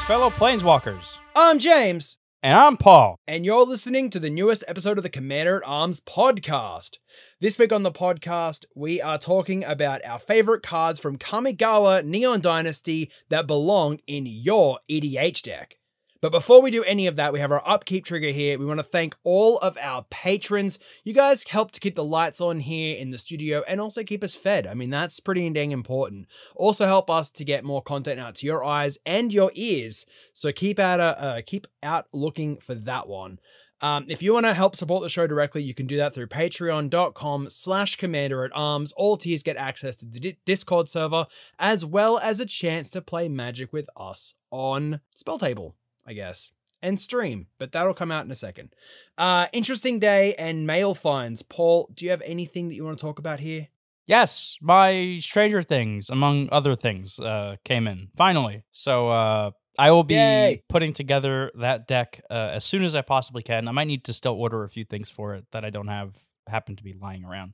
fellow Planeswalkers. I'm James. And I'm Paul. And you're listening to the newest episode of the Commander-at-Arms podcast. This week on the podcast, we are talking about our favorite cards from Kamigawa Neon Dynasty that belong in your EDH deck. But before we do any of that, we have our upkeep trigger here. We want to thank all of our patrons. You guys help to keep the lights on here in the studio and also keep us fed. I mean, that's pretty dang important. Also help us to get more content out to your eyes and your ears. So keep out looking for that one. If you want to help support the show directly, you can do that through patreon.com/commanderatarms. All tiers get access to the Discord server, as well as a chance to play Magic with us on Spell Table, I guess, and stream, but that'll come out in a second. Interesting day and mail finds. Paul, do you have anything that you want to talk about here? Yes, my Stranger Things, among other things, came in, finally. So I will be putting together that deck as soon as I possibly can. I might need to still order a few things for it that I don't happen to be lying around.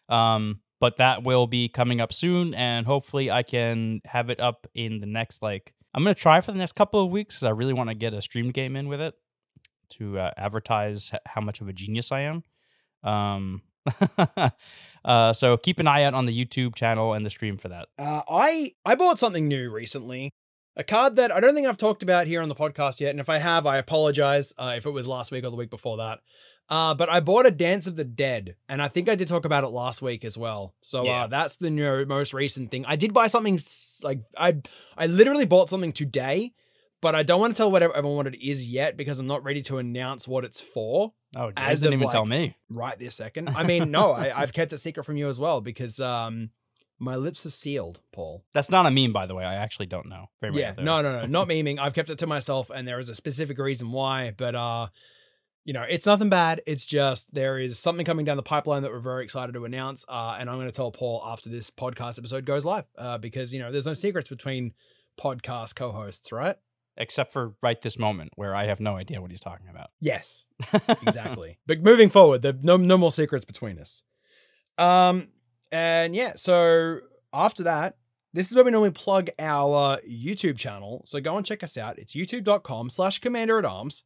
But that will be coming up soon, and hopefully I can have it up in the next, I'm going to try for the next couple of weeks because I really want to get a streamed game in with it to advertise how much of a genius I am. So keep an eye out on the YouTube channel and the stream for that. I bought something new recently. A card that I don't think I've talked about here on the podcast yet, and if I have, I apologize if it was last week or the week before that. But I bought a Dance of the Dead, and I think I did talk about it last week as well. So that's the most recent thing. I did buy something, I literally bought something today, but I don't want to tell everyone what it is yet because I'm not ready to announce what it's for. Oh, Jay didn't even tell me. Right this second. I mean, no, I've kept it secret from you as well because my lips are sealed, Paul. That's not a meme, by the way. I actually don't know. No, not memeing. I've kept it to myself, and there is a specific reason why, but you know, it's nothing bad. It's just there is something coming down the pipeline that we're very excited to announce, and I'm going to tell Paul after this podcast episode goes live, because, you know, there's no secrets between podcast co-hosts, right? Except for right this moment where I have no idea what he's talking about. Yes, exactly. But moving forward, there no more secrets between us. And yeah, so after that, this is where we normally plug our YouTube channel. So go and check us out. It's youtube.com/commanderatarms.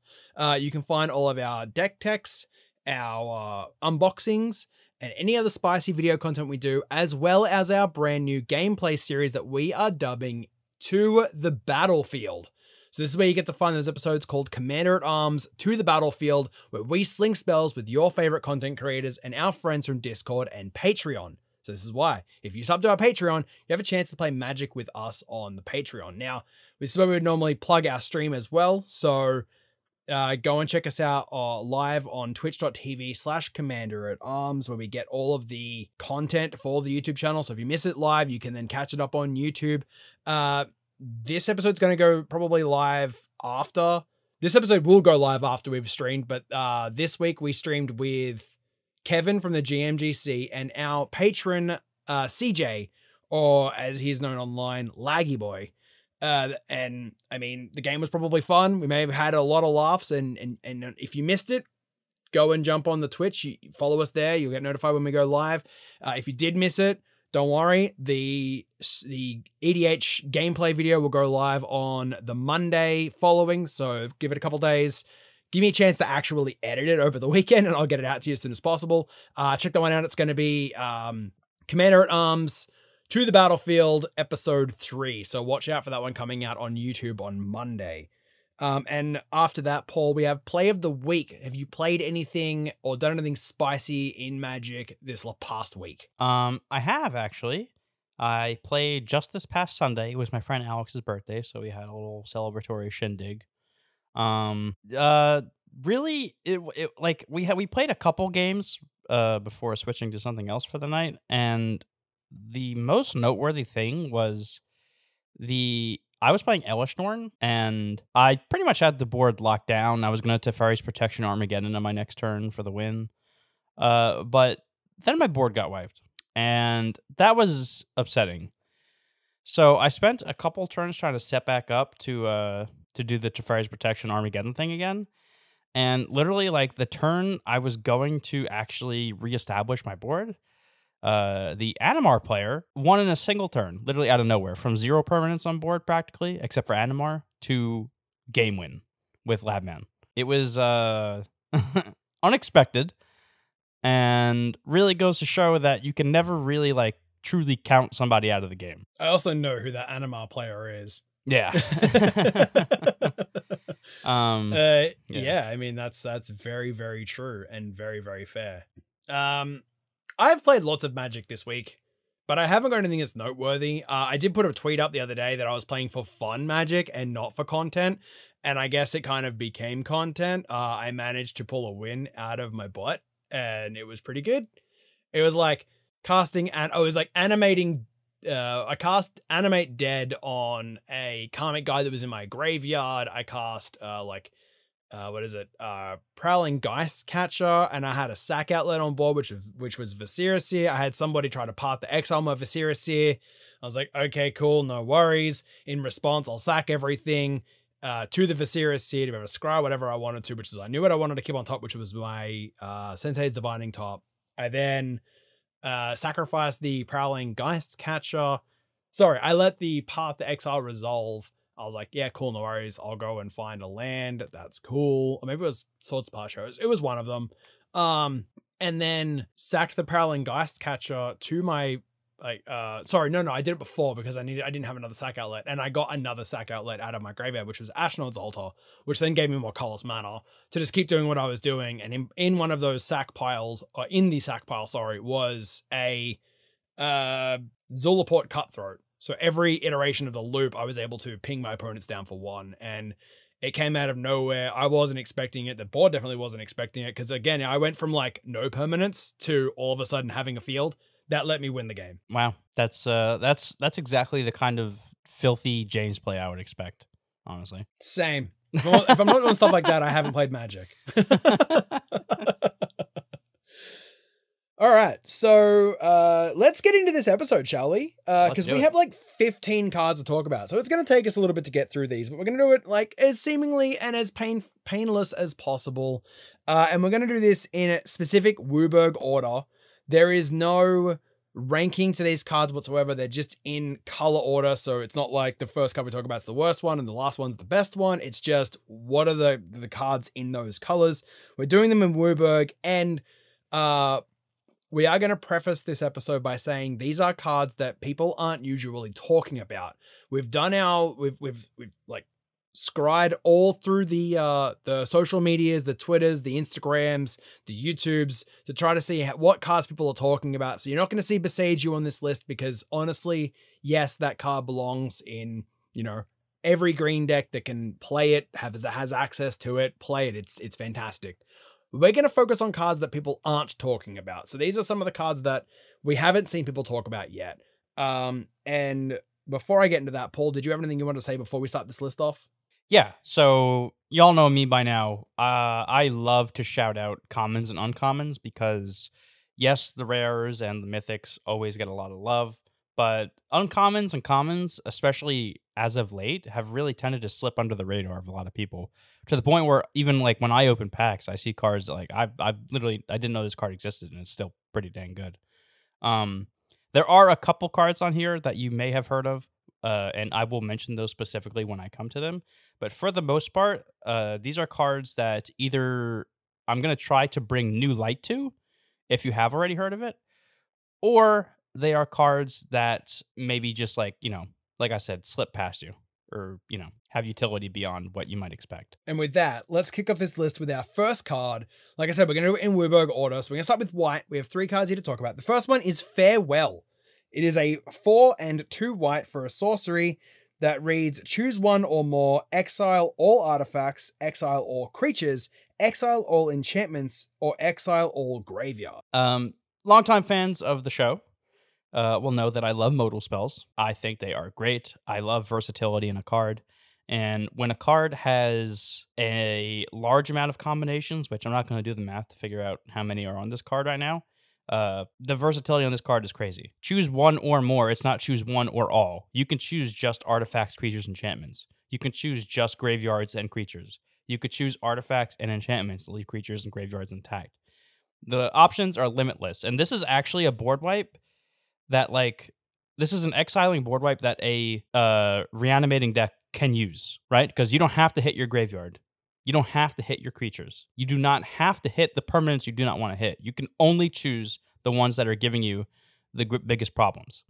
You can find all of our deck techs, our unboxings, and any other spicy video content we do, as well as our brand new gameplay series that we are dubbing To the Battlefield. So this is where you get to find those episodes called Commander at Arms To the Battlefield, where we sling spells with your favorite content creators and our friends from Discord and Patreon. So this is why, if you sub to our Patreon, you have a chance to play Magic with us on the Patreon. Now, this is where we would normally plug our stream as well. So go and check us out live on twitch.tv/commanderatarms, where we get all of the content for the YouTube channel. So if you miss it live, you can then catch it up on YouTube. This episode's going to go probably live after. This episode will go live after we've streamed, but this week we streamed with Kevin from the GMGC and our patron, CJ, or as he's known online, Laggy Boy. And I mean, the game was probably fun. We may have had a lot of laughs, and if you missed it, go and jump on the Twitch. Follow us there. You'll get notified when we go live. If you did miss it, don't worry. The EDH gameplay video will go live on the Monday following, so give it a couple days. Give me a chance to actually edit it over the weekend, and I'll get it out to you as soon as possible. Check that one out. It's going to be Commander at Arms To the Battlefield episode 3. So watch out for that one coming out on YouTube on Monday. And after that, Paul, we have Play of the Week. Have you played anything or done anything spicy in Magic this past week? I have, actually. I played just this past Sunday. It was my friend Alex's birthday, so we had a little celebratory shindig. Really, we played a couple games before switching to something else for the night, and the most noteworthy thing was I was playing Elishnorn, and I pretty much had the board locked down. I was going to Teferi's Protection Armageddon on my next turn for the win. But then my board got wiped, and that was upsetting. So I spent a couple turns trying to set back up to do the Teferi's Protection Armageddon thing again. And literally, the turn I was going to actually reestablish my board, the Animar player won in a single turn, literally out of nowhere, from 0 permanents on board practically, except for Animar. to game win with Labman. It was unexpected, and really goes to show that you can never really like truly count somebody out of the game. I also know who that Animar player is. Yeah. Yeah, I mean that's very, very true and very, very fair. I've played lots of Magic this week, but I haven't got anything that's noteworthy. I did put a tweet up the other day that I was playing for fun Magic and not for content, and I guess it kind of became content. I managed to pull a win out of my butt, and it was pretty good. It was like casting, and I was like animating. I cast Animate Dead on a karmic guy that was in my graveyard. I cast Prowling Geist Catcher, and I had a sack outlet on board, which was Viscera. I had somebody try to part the exile my Viscera. I was like, okay, cool, no worries. In response, I'll sack everything to the Viscera to be able to scry whatever I wanted to, which is I knew what I wanted to keep on top, which was my Sensei's Divining Top. I then sacrificed the Prowling Geist Catcher. Sorry, I let the part the exile resolve. I was like, yeah, cool, no worries. I'll go and find a land. That's cool. Or maybe it was Swords of Parshos. It was one of them. And then sacked the Prowling Geist Catcher to my I did it before because I didn't have another sack outlet, and I got another sack outlet out of my graveyard, which was Ashnod's Altar, which then gave me more colorless mana to just keep doing what I was doing. And in one of those sack piles, or in the sack pile, was a Zulaport Cutthroat. So every iteration of the loop, I was able to ping my opponents down for 1, and it came out of nowhere. I wasn't expecting it. The board definitely wasn't expecting it, because again, I went from like no permanence to all of a sudden having a field. That let me win the game. Wow, that's exactly the kind of filthy James play I would expect, honestly. Same. If I'm not doing stuff like that, I haven't played Magic. All right, so let's get into this episode, shall we? Because we have like 15 cards to talk about, so it's going to take us a little bit to get through these, but we're going to do it like as seemingly and as painless as possible, and we're going to do this in a specific Wooburg order. There is no ranking to these cards whatsoever. They're just in color order. So it's not like the first card we talk about is the worst one and the last one's the best one. It's just what are the cards in those colors. We're doing them in Wooburg, and we are going to preface this episode by saying these are cards that people aren't usually talking about. We've done we've like scried all through the social medias, the Twitters, the Instagrams, the YouTubes to try to see what cards people are talking about. So you're not going to see Besage on this list because honestly, yes, that card belongs in, every green deck that can play it, has access to it, play it. It's fantastic. We're going to focus on cards that people aren't talking about. So these are some of the cards that we haven't seen people talk about yet. And before I get into that, Paul, did you have anything you want to say before we start this list off? Yeah, so y'all know me by now. I love to shout out commons and uncommons because, yes, the rares and the mythics always get a lot of love, but uncommons and commons, especially as of late, have really tended to slip under the radar of a lot of people, to the point where even like when I open packs, I see cards that like I didn't know this card existed, and it's still pretty dang good. There are a couple cards on here that you may have heard of, and I will mention those specifically when I come to them. But for the most part, these are cards that either I'm going to try to bring new light to, if you have already heard of it, or they are cards that maybe just like I said, slip past you, or, have utility beyond what you might expect. And with that, let's kick off this list with our first card. Like I said, we're going to do it in Wooburg order. So we're going to start with white. We have 3 cards here to talk about. The first one is Farewell. It is a 4 and 2 white for a sorcery that reads, choose one or more, exile all artifacts, exile all creatures, exile all enchantments, or exile all graveyard. Longtime fans of the show will know that I love modal spells. I think they are great. I love versatility in a card. And when a card has a large amount of combinations, which I'm not going to do the math to figure out how many are on this card right now, the versatility on this card is crazy. Choose one or more. It's not choose one or all. You can choose just artifacts, creatures, enchantments. You can choose just graveyards and creatures. You could choose artifacts and enchantments to leave creatures and graveyards intact. The options are limitless. And this is actually a board wipe that this is an exiling board wipe that a reanimating deck can use, right? Because you don't have to hit your graveyard. You don't have to hit your creatures. You do not have to hit the permanents you do not want to hit. You can only choose the ones that are giving you the biggest problems.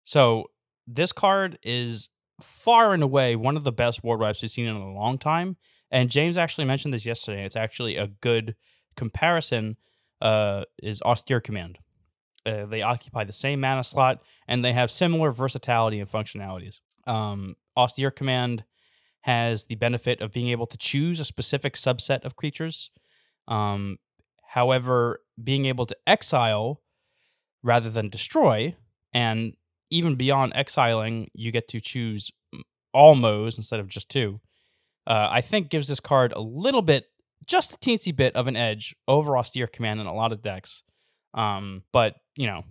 So this card is far and away one of the best board wipes we've seen in a long time. And James actually mentioned this yesterday. It's actually a good comparison is Austere Command. They occupy the same mana slot, and they have similar versatility and functionalities. Austere Command has the benefit of being able to choose a specific subset of creatures. However, being able to exile rather than destroy, and even beyond exiling, you get to choose all modes instead of just two, I think gives this card a little bit, just a teensy bit of an edge over Austere Command in a lot of decks. But, you know,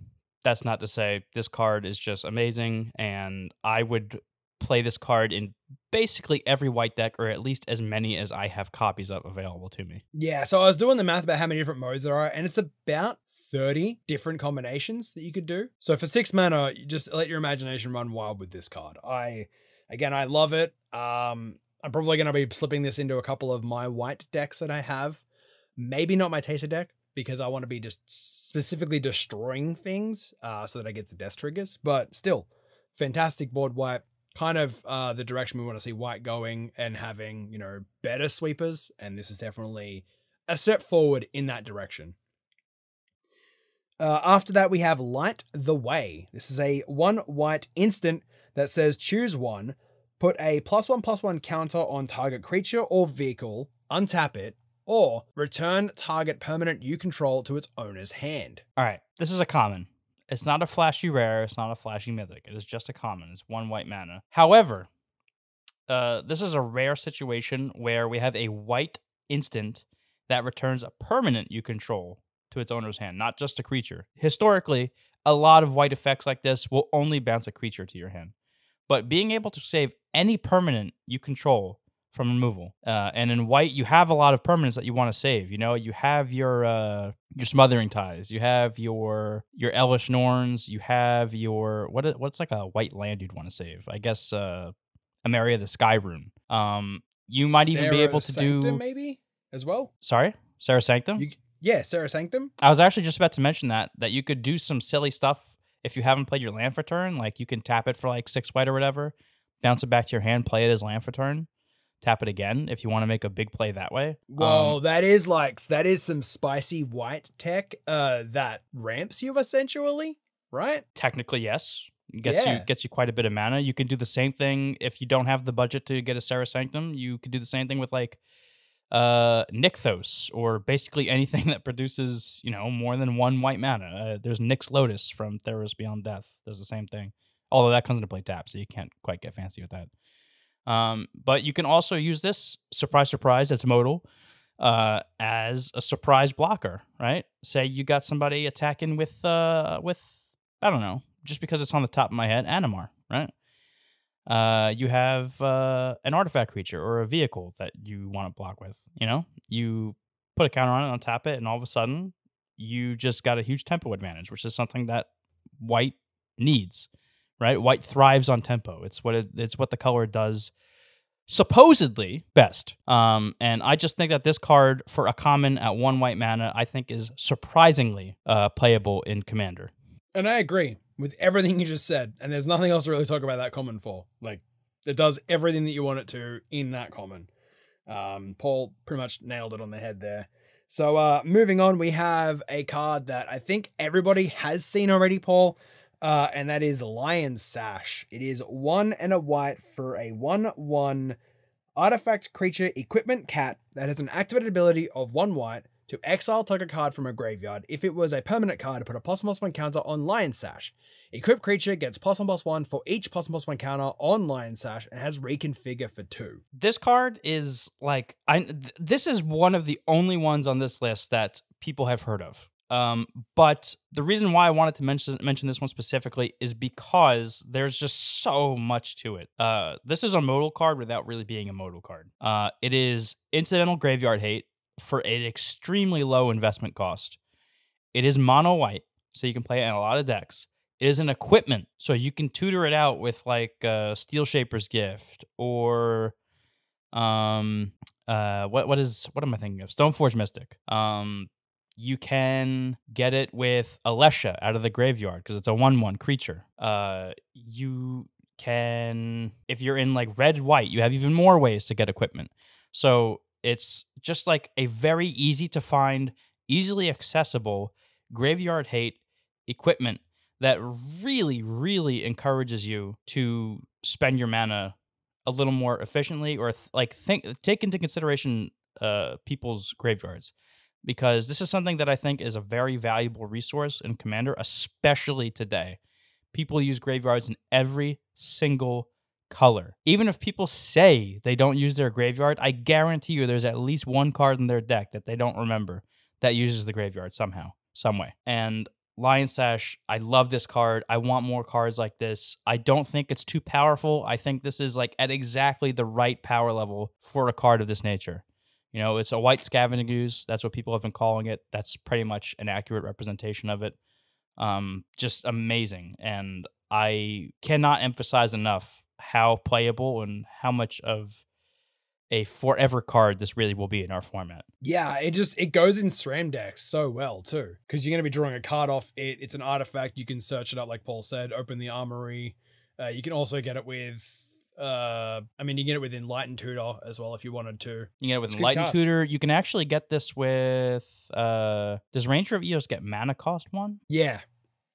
that's not to say this card is just amazing, and I would play this card in basically every white deck, or at least as many as I have copies of available to me. Yeah, so I was doing the math about how many different modes there are, and it's about 30 different combinations that you could do. So for 6 mana, you just let your imagination run wild with this card. I love it. I'm probably going to be slipping this into a couple of my white decks that I have. Maybe not my Taster deck, because I want to be just specifically destroying things so that I get the death triggers. But still, fantastic board wipe. Kind of the direction we want to see white going, and having, you know, better sweepers. And this is definitely a step forward in that direction. After that, we have Light the Way. This is a 1 white instant that says choose one, put a +1/+1 counter on target creature or vehicle, untap it, or return target permanent you control to its owner's hand. All right, this is a common. It's not a flashy rare. It's not a flashy mythic. It is just a common. It's 1 white mana. However, this is a rare situation where we have a white instant that returns a permanent you control to its owner's hand, not just a creature. Historically, a lot of white effects like this will only bounce a creature to your hand. But being able to save any permanent you control from removal, and in white, you have a lot of permanents that you want to save. You know, you have your Smothering Ties, you have your Elvish Norns, you have your what's like a white land you'd want to save. I guess Emeria the Sky Rune. You might even be able to do maybe as well. Sorry, Sarah Sanctum. Yeah, Sarah Sanctum. I was actually just about to mention that you could do some silly stuff if you haven't played your land for turn. Like you can tap it for like 6 white or whatever, bounce it back to your hand, play it as land for turn, tap it again if you want to make a big play that way. Whoa, that is some spicy white tech that ramps you essentially, right? Technically, yes. Gets you quite a bit of mana. You can do the same thing if you don't have the budget to get a Sarah Sanctum. You could do the same thing with like Nykthos, or basically anything that produces, you know, more than 1 white mana. There's Nyx Lotus from Theros Beyond Death. Does the same thing. Although that comes into play tap, so you can't quite get fancy with that. But you can also use this, surprise, surprise, it's modal, as a surprise blocker, right? Say you got somebody attacking with I don't know, just because it's on the top of my head, Animar, right? You have an artifact creature or a vehicle that you want to block with. You know, you put a counter on it, untap it, and all of a sudden, you just got a huge tempo advantage, which is something that white needs, right? White thrives on tempo. It's what the color does supposedly best. And I just think that this card for a common at 1 white mana, I think is surprisingly playable in Commander. And I agree with everything you just said. And there's nothing else to really talk about that common for. Like, it does everything that you want it to in that common. Paul pretty much nailed it on the head there. So moving on, we have a card that I think everybody has seen already, Paul. And that is Lion's Sash. It is 1 and a white for a 1/1 artifact creature equipment cat that has an activated ability of 1 white to exile target card from a graveyard. If it was a permanent card, to put a +1/+1 counter on Lion's Sash. Equipped creature gets +1/+1 for each +1/+1 counter on Lion's Sash and has reconfigure for 2. This card is like, this is one of the only ones on this list that people have heard of. But the reason why I wanted to mention this one specifically is because there's just so much to it. This is a modal card without really being a modal card. It is incidental graveyard hate for an extremely low investment cost. It is mono white, so you can play it in a lot of decks. It is an equipment, so you can tutor it out with like Steel Shaper's Gift or what am I thinking of? Stoneforge Mystic. You can get it with Alesha out of the graveyard because it's a 1/1 creature. You can, if you're in like red white, you have even more ways to get equipment. So it's just like a very easy to find, easily accessible graveyard hate equipment that really, really encourages you to spend your mana a little more efficiently, or take into consideration people's graveyards, because this is something that I think is a very valuable resource in Commander, especially today. People use graveyards in every single color. Even if people say they don't use their graveyard, I guarantee you there's at least one card in their deck that they don't remember that uses the graveyard somehow, some way. And Lion Sash, I love this card. I want more cards like this. I don't think it's too powerful. I think this is like at exactly the right power level for a card of this nature. You know, it's a white scavenging ooze. That's what people have been calling it. That's pretty much an accurate representation of it. Just amazing. And I cannot emphasize enough how playable and how much of a forever card this really will be in our format. Yeah, it goes in SRAM decks so well too, because you're going to be drawing a card off it. It's an artifact. You can search it up, like Paul said, open the armory. You can also get it with, you can get it with Enlightened Tutor as well if you wanted to. You can get it with Enlightened Tutor. You can actually get this with, does Ranger of Eos get mana cost 1? Yeah.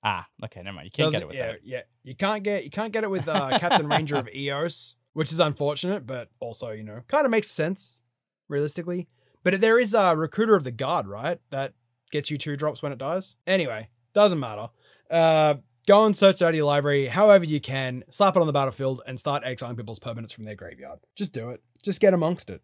Ah, okay, never mind. You can't get it with that. Yeah. You can't get it with Captain Ranger of Eos, which is unfortunate, but also, kind of makes sense, realistically. But there is a Recruiter of the Guard, right? That gets you 2 drops when it dies. Anyway, doesn't matter. Go and search out your library however you can, slap it on the battlefield, and start exiling people's permanents from their graveyard. Just do it. Just get amongst it.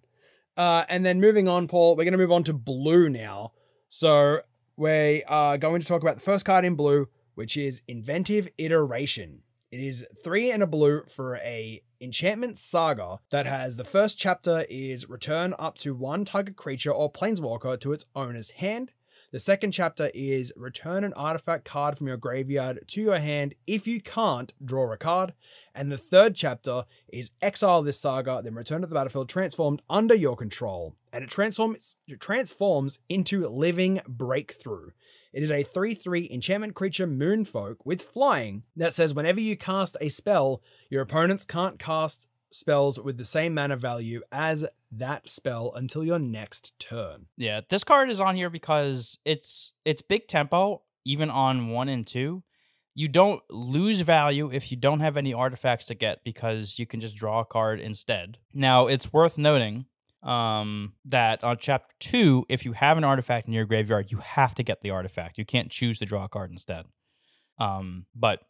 And then moving on, Paul, we're going to move on to blue now. So we are going to talk about the first card in blue, which is Inventive Iteration. It is 3 and a blue for a enchantment saga that has the first chapter is return up to 1 target creature or planeswalker to its owner's hand. The second chapter is return an artifact card from your graveyard to your hand if you can't draw a card. And the third chapter is exile this saga, then return to the battlefield transformed under your control. And it transforms into Living Breakthrough. It is a 3/3 enchantment creature Moonfolk with flying that says whenever you cast a spell, your opponents can't cast spells with the same mana value as that spell until your next turn. Yeah, this card is on here because it's big tempo, even on 1 and 2. You don't lose value if you don't have any artifacts to get because you can just draw a card instead. Now, it's worth noting that on chapter 2, if you have an artifact in your graveyard, you have to get the artifact. You can't choose to draw a card instead. But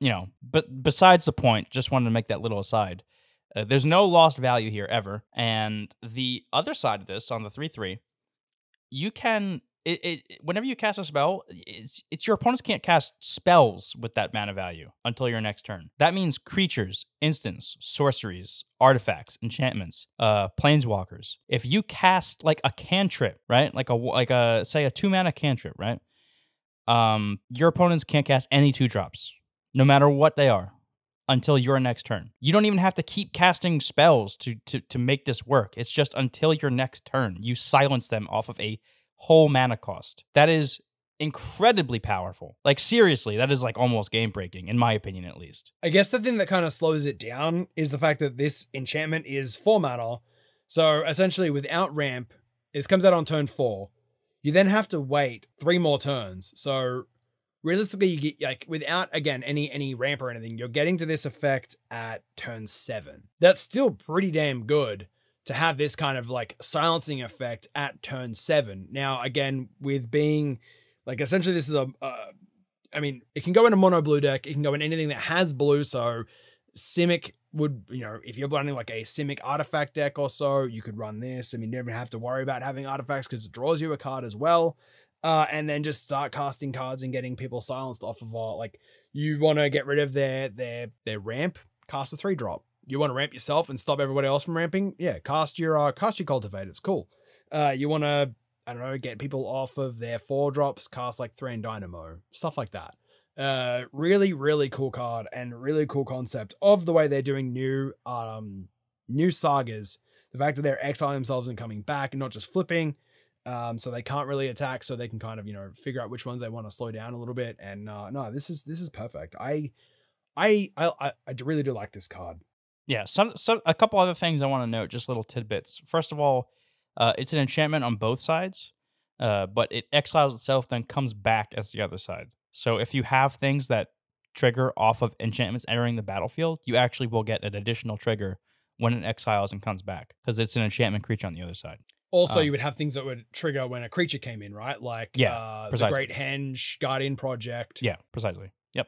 besides the point, just wanted to make that little aside. There's no lost value here ever. And the other side of this, on the 3/3, you can whenever you cast a spell, it's your opponents can't cast spells with that mana value until your next turn. That means creatures, instants, sorceries, artifacts, enchantments, planeswalkers. If you cast like a cantrip, right? Like a say a 2 mana cantrip, right? Your opponents can't cast any 2-drops, no matter what they are, until your next turn. You don't even have to keep casting spells to make this work. It's just until your next turn. You silence them off of a whole mana cost. That is incredibly powerful. Like, seriously, that is like almost game breaking, in my opinion, at least. I guess the thing that kind of slows it down is the fact that this enchantment is 4 mana. So essentially, without ramp, this comes out on turn 4. You then have to wait 3 more turns. So realistically, you get, like, without, again, any ramp or anything, you're getting to this effect at turn 7. That's still pretty damn good to have this kind of like silencing effect at turn 7. Now, again, with being like, essentially this is it can go in a mono blue deck. It can go in anything that has blue. So Simic would, if you're running like a Simic artifact deck or so, you could run this. I mean, you never have to worry about having artifacts because it draws you a card as well. And then just start casting cards and getting people silenced off of you want to get rid of their ramp, cast a 3-drop. You want to ramp yourself and stop everybody else from ramping? Yeah, cast your Cultivate. It's cool. You want to, get people off of their 4-drops, cast like Thran Dynamo, stuff like that. Really, really cool card and really cool concept of the way they're doing new sagas. The fact that they're exiling themselves and coming back and not just flipping. So they can't really attack, so they can kind of, figure out which ones they want to slow down a little bit. And no, this is perfect. I really do like this card. Yeah, a couple other things I want to note, just little tidbits. First of all, it's an enchantment on both sides, but it exiles itself, then comes back as the other side. So if you have things that trigger off of enchantments entering the battlefield, you actually will get an additional trigger when it exiles and comes back, because it's an enchantment creature on the other side. Also, you would have things that would trigger when a creature came in, right? Like the Great Henge, Guardian Project. Yeah, precisely. Yep.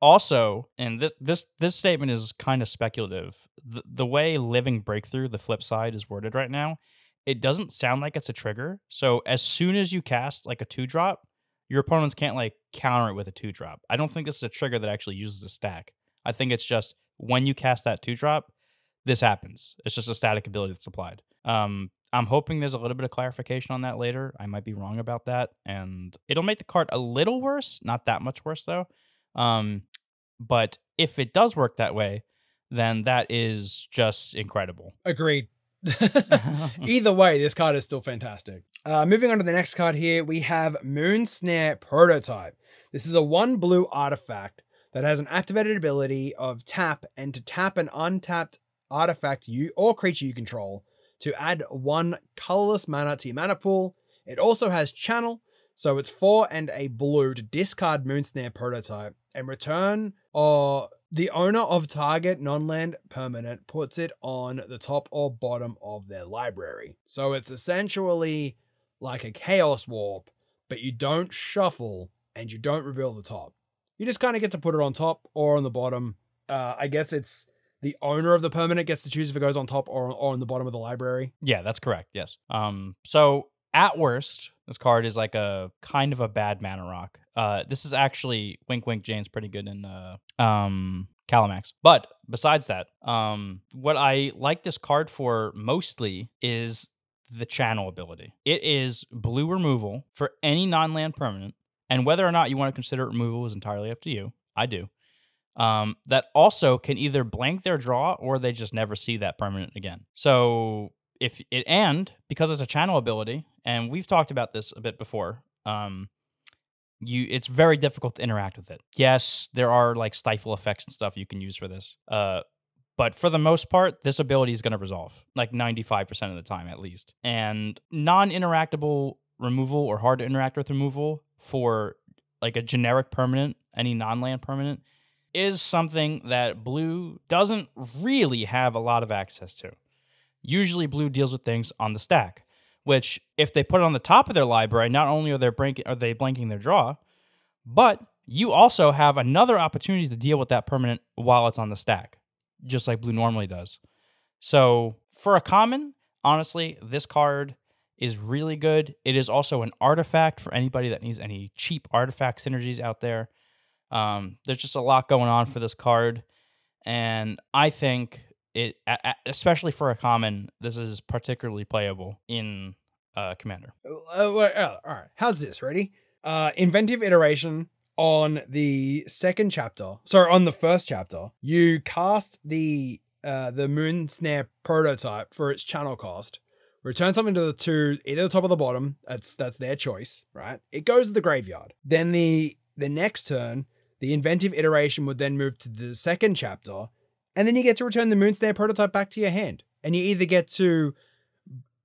Also, and this statement is kind of speculative. The way Living Breakthrough, the flip side, is worded right now, it doesn't sound like it's a trigger. So as soon as you cast like a 2-drop, your opponents can't like counter it with a 2-drop. I don't think this is a trigger that actually uses a stack. I think it's just when you cast that 2-drop, this happens. It's just a static ability that's applied. I'm hoping there's a little bit of clarification on that later. I might be wrong about that, and it'll make the card a little worse, not that much worse though. But if it does work that way, then that is just incredible. Agreed. Either way, this card is still fantastic. Moving on to the next card here, we have Moonsnare Prototype. This is a 1 blue artifact that has an activated ability of tap, and to tap an untapped artifact or creature you control to add 1 colorless mana to your mana pool. It also has channel, so it's 4 and a blue to discard Moonsnare Prototype and return, or the owner of target non-land permanent puts it on the top or bottom of their library. So it's essentially like a Chaos Warp, but you don't shuffle and you don't reveal the top. You just kind of get to put it on top or on the bottom. I guess it's the owner of the permanent gets to choose if it goes on top or on the bottom of the library. Yeah, that's correct. Yes. So at worst, this card is like a kind of a bad mana rock. This is actually wink wink Jane's pretty good in Calamax. But besides that, what I like this card for mostly is the channel ability. It is blue removal for any non-land permanent, and whether or not you want to consider it removal is entirely up to you. I do. That also can either blank their draw or they just never see that permanent again. So because it's a channel ability, and we've talked about this a bit before, it's very difficult to interact with it. Yes, there are like stifle effects and stuff you can use for this. But for the most part, this ability is going to resolve like 95% of the time at least. And non-interactable removal or hard to interact with removal for like a generic permanent, any non-land permanent, is something that blue doesn't really have a lot of access to. Usually blue deals with things on the stack, which if they put it on the top of their library, not only are they blanking their draw, but you also have another opportunity to deal with that permanent while it's on the stack, just like blue normally does. So for a common, honestly, this card is really good. It is also an artifact for anybody that needs any cheap artifact synergies out there. There's just a lot going on for this card, and I think it, especially for a common, this is particularly playable in Commander. All right, how's this? Ready? Inventive Iteration. On the on the first chapter, you cast the Moonsnare Prototype for its channel cost. Return something to either the top or the bottom. That's their choice, right? It goes to the graveyard. Then the next turn, the Inventive Iteration would then move to the second chapter, and then you get to return the Moonsnare Prototype back to your hand. And you either get to,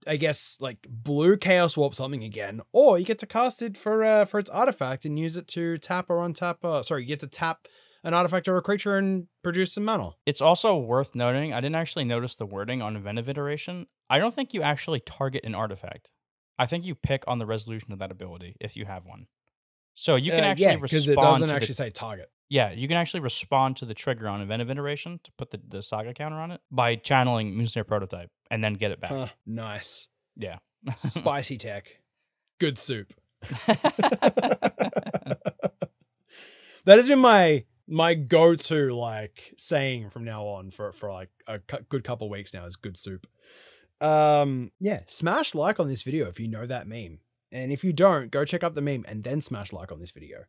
I guess, like blue Chaos Warp something again, or you get to cast it for its artifact and use it to tap or untap. You get to tap an artifact or a creature and produce some mana. It's also worth noting, I didn't actually notice the wording on Inventive Iteration. I don't think you actually target an artifact. I think you pick on the resolution of that ability if you have one. So you can actually respond because it doesn't actually say target. Yeah, you can actually respond to the trigger on Inventive Iteration to put the saga counter on it by channeling Moonsnare Prototype and then get it back. Nice. Yeah. Spicy tech. Good soup. That has been my go-to like saying from now on for like a good couple weeks now is good soup. Yeah, smash like on this video if you know that meme. And if you don't, go check out the meme and then smash like on this video.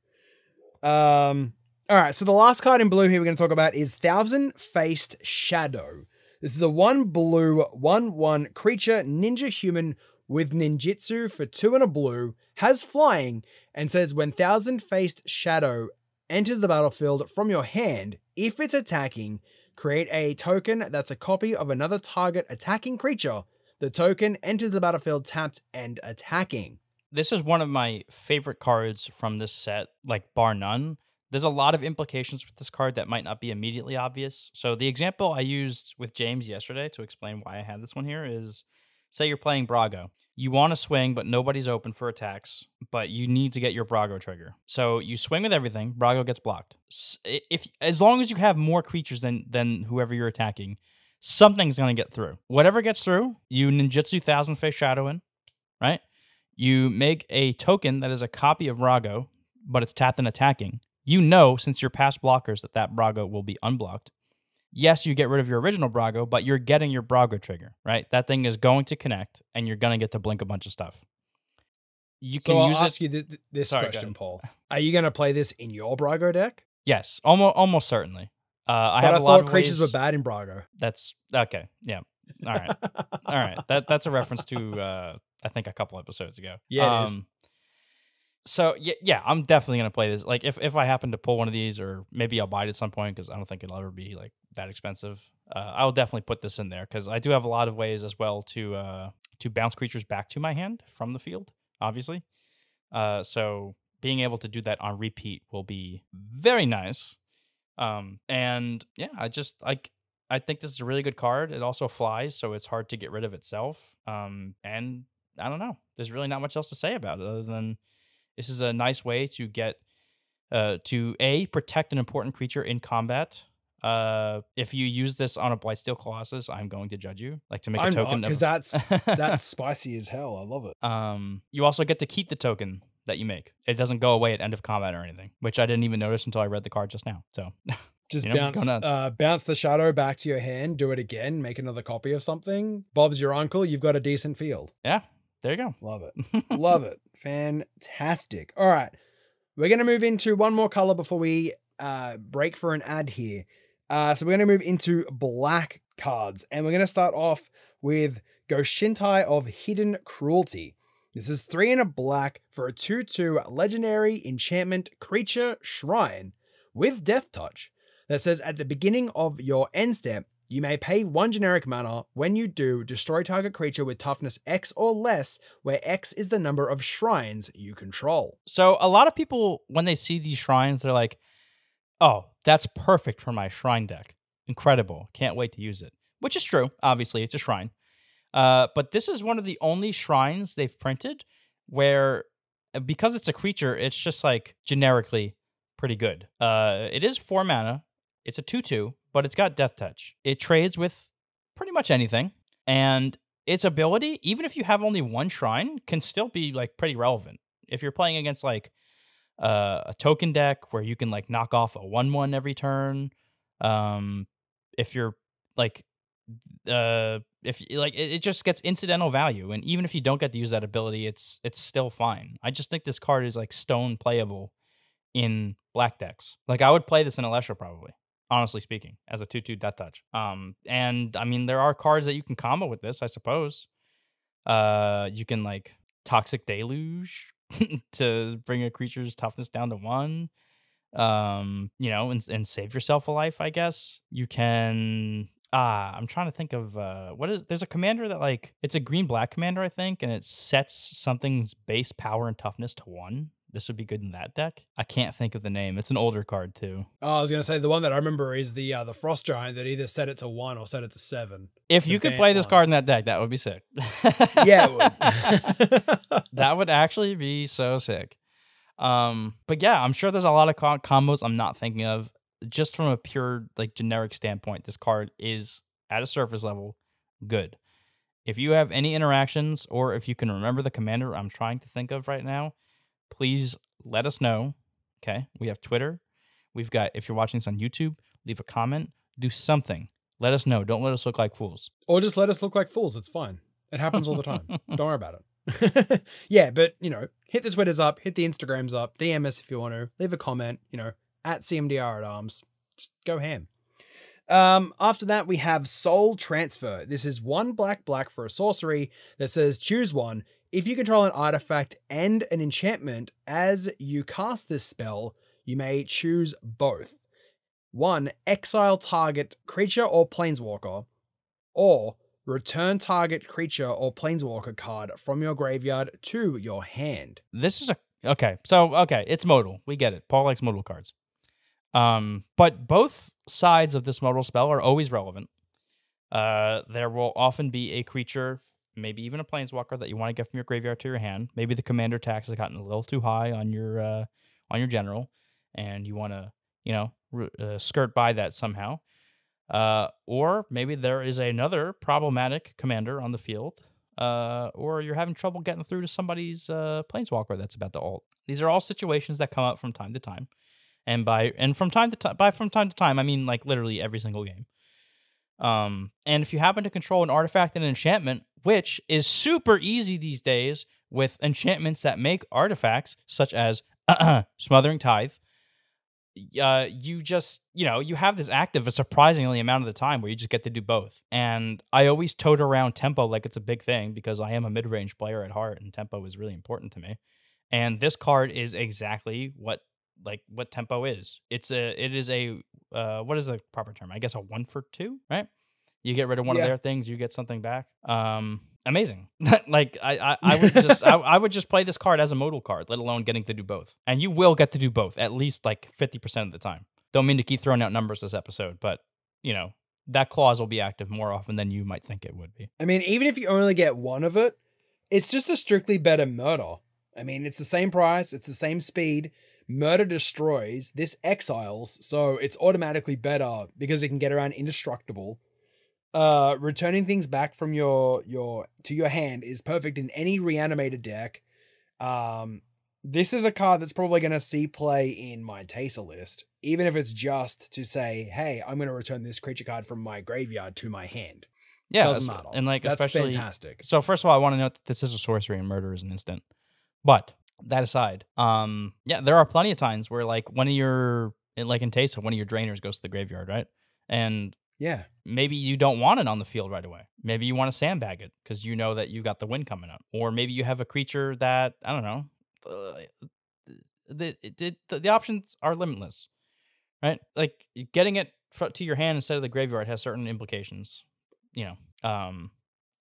All right, so the last card in blue here we're going to talk about is Thousand-Faced Shadow. This is a 1 blue, 1/1 creature, ninja human with ninjutsu for 2 and a blue, has flying, and says when Thousand-Faced Shadow enters the battlefield from your hand, if it's attacking, create a token that's a copy of another target attacking creature. The token enters the battlefield tapped and attacking. This is one of my favorite cards from this set, like bar none. There's a lot of implications with this card that might not be immediately obvious. So the example I used with James yesterday to explain why I had this one here is, say you're playing Brago. You want to swing, but nobody's open for attacks, but you need to get your Brago trigger. So you swing with everything, Brago gets blocked. As long as you have more creatures than whoever you're attacking, something's going to get through. Whatever gets through, you ninjutsu Thousand-Faced Shadow in, right? You make a token that is a copy of Brago, but it's tapped and attacking. You know, since you're past blockers, that Brago will be unblocked. Yes, you get rid of your original Brago, but you're getting your Brago trigger, right? That thing is going to connect, and you're going to get to blink a bunch of stuff. You can use it. I'll ask you this question, Paul. Are you going to play this in your Brago deck? Yes, almost certainly. I thought creatures were bad in Brago. That's okay. Yeah. All right. All right. That's a reference to I think a couple episodes ago. Yeah, it is. So yeah, I'm definitely gonna play this. Like if I happen to pull one of these, or maybe I'll buy it at some point because I don't think it'll ever be like that expensive. I'll definitely put this in there because I do have a lot of ways as well to bounce creatures back to my hand from the field, obviously. So being able to do that on repeat will be very nice. And yeah, I think this is a really good card. It also flies, so it's hard to get rid of itself. And I don't know. There's really not much else to say about it other than this is a nice way to get to protect an important creature in combat. If you use this on a Blightsteel Colossus, I'm going to judge you. Like to make a token because that's spicy as hell. I love it. You also get to keep the token that you make. It doesn't go away at end of combat or anything, which I didn't even notice until I read the card just now. So just bounce the shadow back to your hand, do it again, make another copy of something. Bob's your uncle. You've got a decent field. Yeah, there you go. Love it. Love it. Fantastic. All right. We're going to move into one more color before we break for an ad here. So we're going to move into black cards, and we're going to start off with Goshintai of Hidden Cruelty. This is 3 and a black for a 2/2 legendary enchantment creature shrine with Death Touch that says at the beginning of your end step, you may pay 1 generic mana. When you do, destroy target creature with toughness X or less, where X is the number of shrines you control. So a lot of people, when they see these shrines, they're like, oh, that's perfect for my shrine deck. Incredible. Can't wait to use it. Which is true. Obviously, it's a shrine. But this is one of the only shrines they've printed where, because it's a creature, it's just like generically pretty good. It is 4 mana. It's a 2/2. But it's got Death Touch. It trades with pretty much anything, and its ability, even if you have only 1 shrine, can still be like pretty relevant. If you're playing against like a token deck where you can like knock off a 1/1 every turn, if you're like it just gets incidental value, and even if you don't get to use that ability, it's still fine. I just think this card is like stone playable in black decks. Like I would play this in Alesha probably. Honestly speaking, as a 2/2 Death Touch. And I mean, there are cards that you can combo with this, I suppose. You can like Toxic Deluge to bring a creature's toughness down to 1. And save yourself a life, I guess. You can I'm trying to think of there's a commander that like it's a green-black commander, I think, and it sets something's base power and toughness to 1. This would be good in that deck. I can't think of the name. It's an older card too. Oh, I was gonna say the one that I rember is the Frost Giant that either set it to 1 or set it to 7. If you could play this card in that deck, that would be sick. Yeah, it would. That would actually be so sick. But yeah, I'm sure there's a lot of combos I'm not thinking of. Just from a pure like generic standpoint, this card is at a surface level good. If you have any interactions, or if you can remember the commander I'm trying to think of right now, please let us know. Okay, we have Twitter. We've got, if you're watching this on YouTube, leave a comment. Do something. Let us know. Don't let us look like fools. Or just let us look like fools. It's fine. It happens all the time. Don't worry about Yeah, but hit the Twitters up, hit the Instagrams up, DM us if you want to, leave a comment, at CMDR@arms. Just go ham. After that, we have Soul Transfer. This is 1 black for a sorcery that says choose one. If you control an artifact and an enchantment as you cast this spell, you may choose both. 1. Exile target creature or planeswalker, or return target creature or planeswalker card from your graveyard to your hand. This is okay, it's modal. We get it. Paul likes modal cards. But both sides of this modal spell are always relevant. There will often be a creature, maybe even a planeswalker, that you want to get from your graveyard to your hand. Maybe the commander tax has gotten a little too high on your general, and you want to skirt by that somehow. Or maybe there is another problematic commander on the field, or you're having trouble getting through to somebody's planeswalker that's about to ult. These are all situations that come up from time to time. And from time to time, I mean like literally every single game. And if you happen to control an artifact and an enchantment, which is super easy these days with enchantments that make artifacts, such as Smothering Tithe, you just, you have this active a surprisingly amount of the time where you just get to do both. And I always tote around tempo like it's a big thing because I am a mid-range player at heart and tempo is really important to me. And this card is exactly what tempo is. It is a what is the proper term? I guess a 1-for-2, right? You get rid of one of their things, you get something back. Amazing. I would just play this card as a modal card, let alone getting to do both. And you will get to do both at least like 50% of the time. Don't mean to keep throwing out numbers this episode, but that clause will be active more often than you might think it would be. I mean, even if you only get one of it, it's just a strictly better murder. I mean, it's the same price, it's the same speed. Murder destroys, this exiles, so it's automatically better because it can get around indestructible. Returning things back from your to your hand is perfect in any reanimated deck. This is a card that's probably going to see play in my Taser list, even if it's just to say, hey, I'm going to return this creature card from my graveyard to my hand. Yeah, doesn't matter. And that's especially fantastic. So first of all, I want to note that this is a sorcery and murder is an instant. But that aside, there are plenty of times where like one of your in Taser, one of your drainers goes to the graveyard, right? And yeah, maybe you don't want it on the field right away. Maybe you want to sandbag it because you know that you got the win coming up. Or maybe you have a creature that, I don't know, the options are limitless, right? Like getting it to your hand instead of the graveyard has certain implications.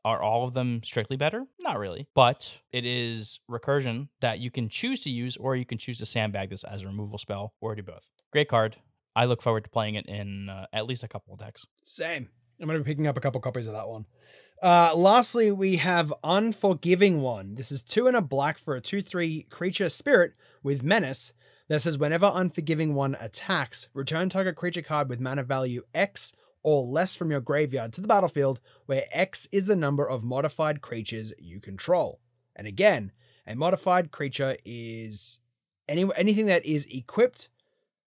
Are all of them strictly better? Not really. But it is recursion that you can choose to use, or you can choose to sandbag this as a removal spell, or do both. Great card. I look forward to playing it in at least a couple of decks. Same. I'm going to be picking up a couple copies of that one. Lastly, we have Unforgiving One. This is 2 and a black for a 2/3 creature spirit with menace that says whenever Unforgiving One attacks, return target creature card with mana value X or less from your graveyard to the battlefield, where X is the number of modified creatures you control. And again, a modified creature is anything that is equipped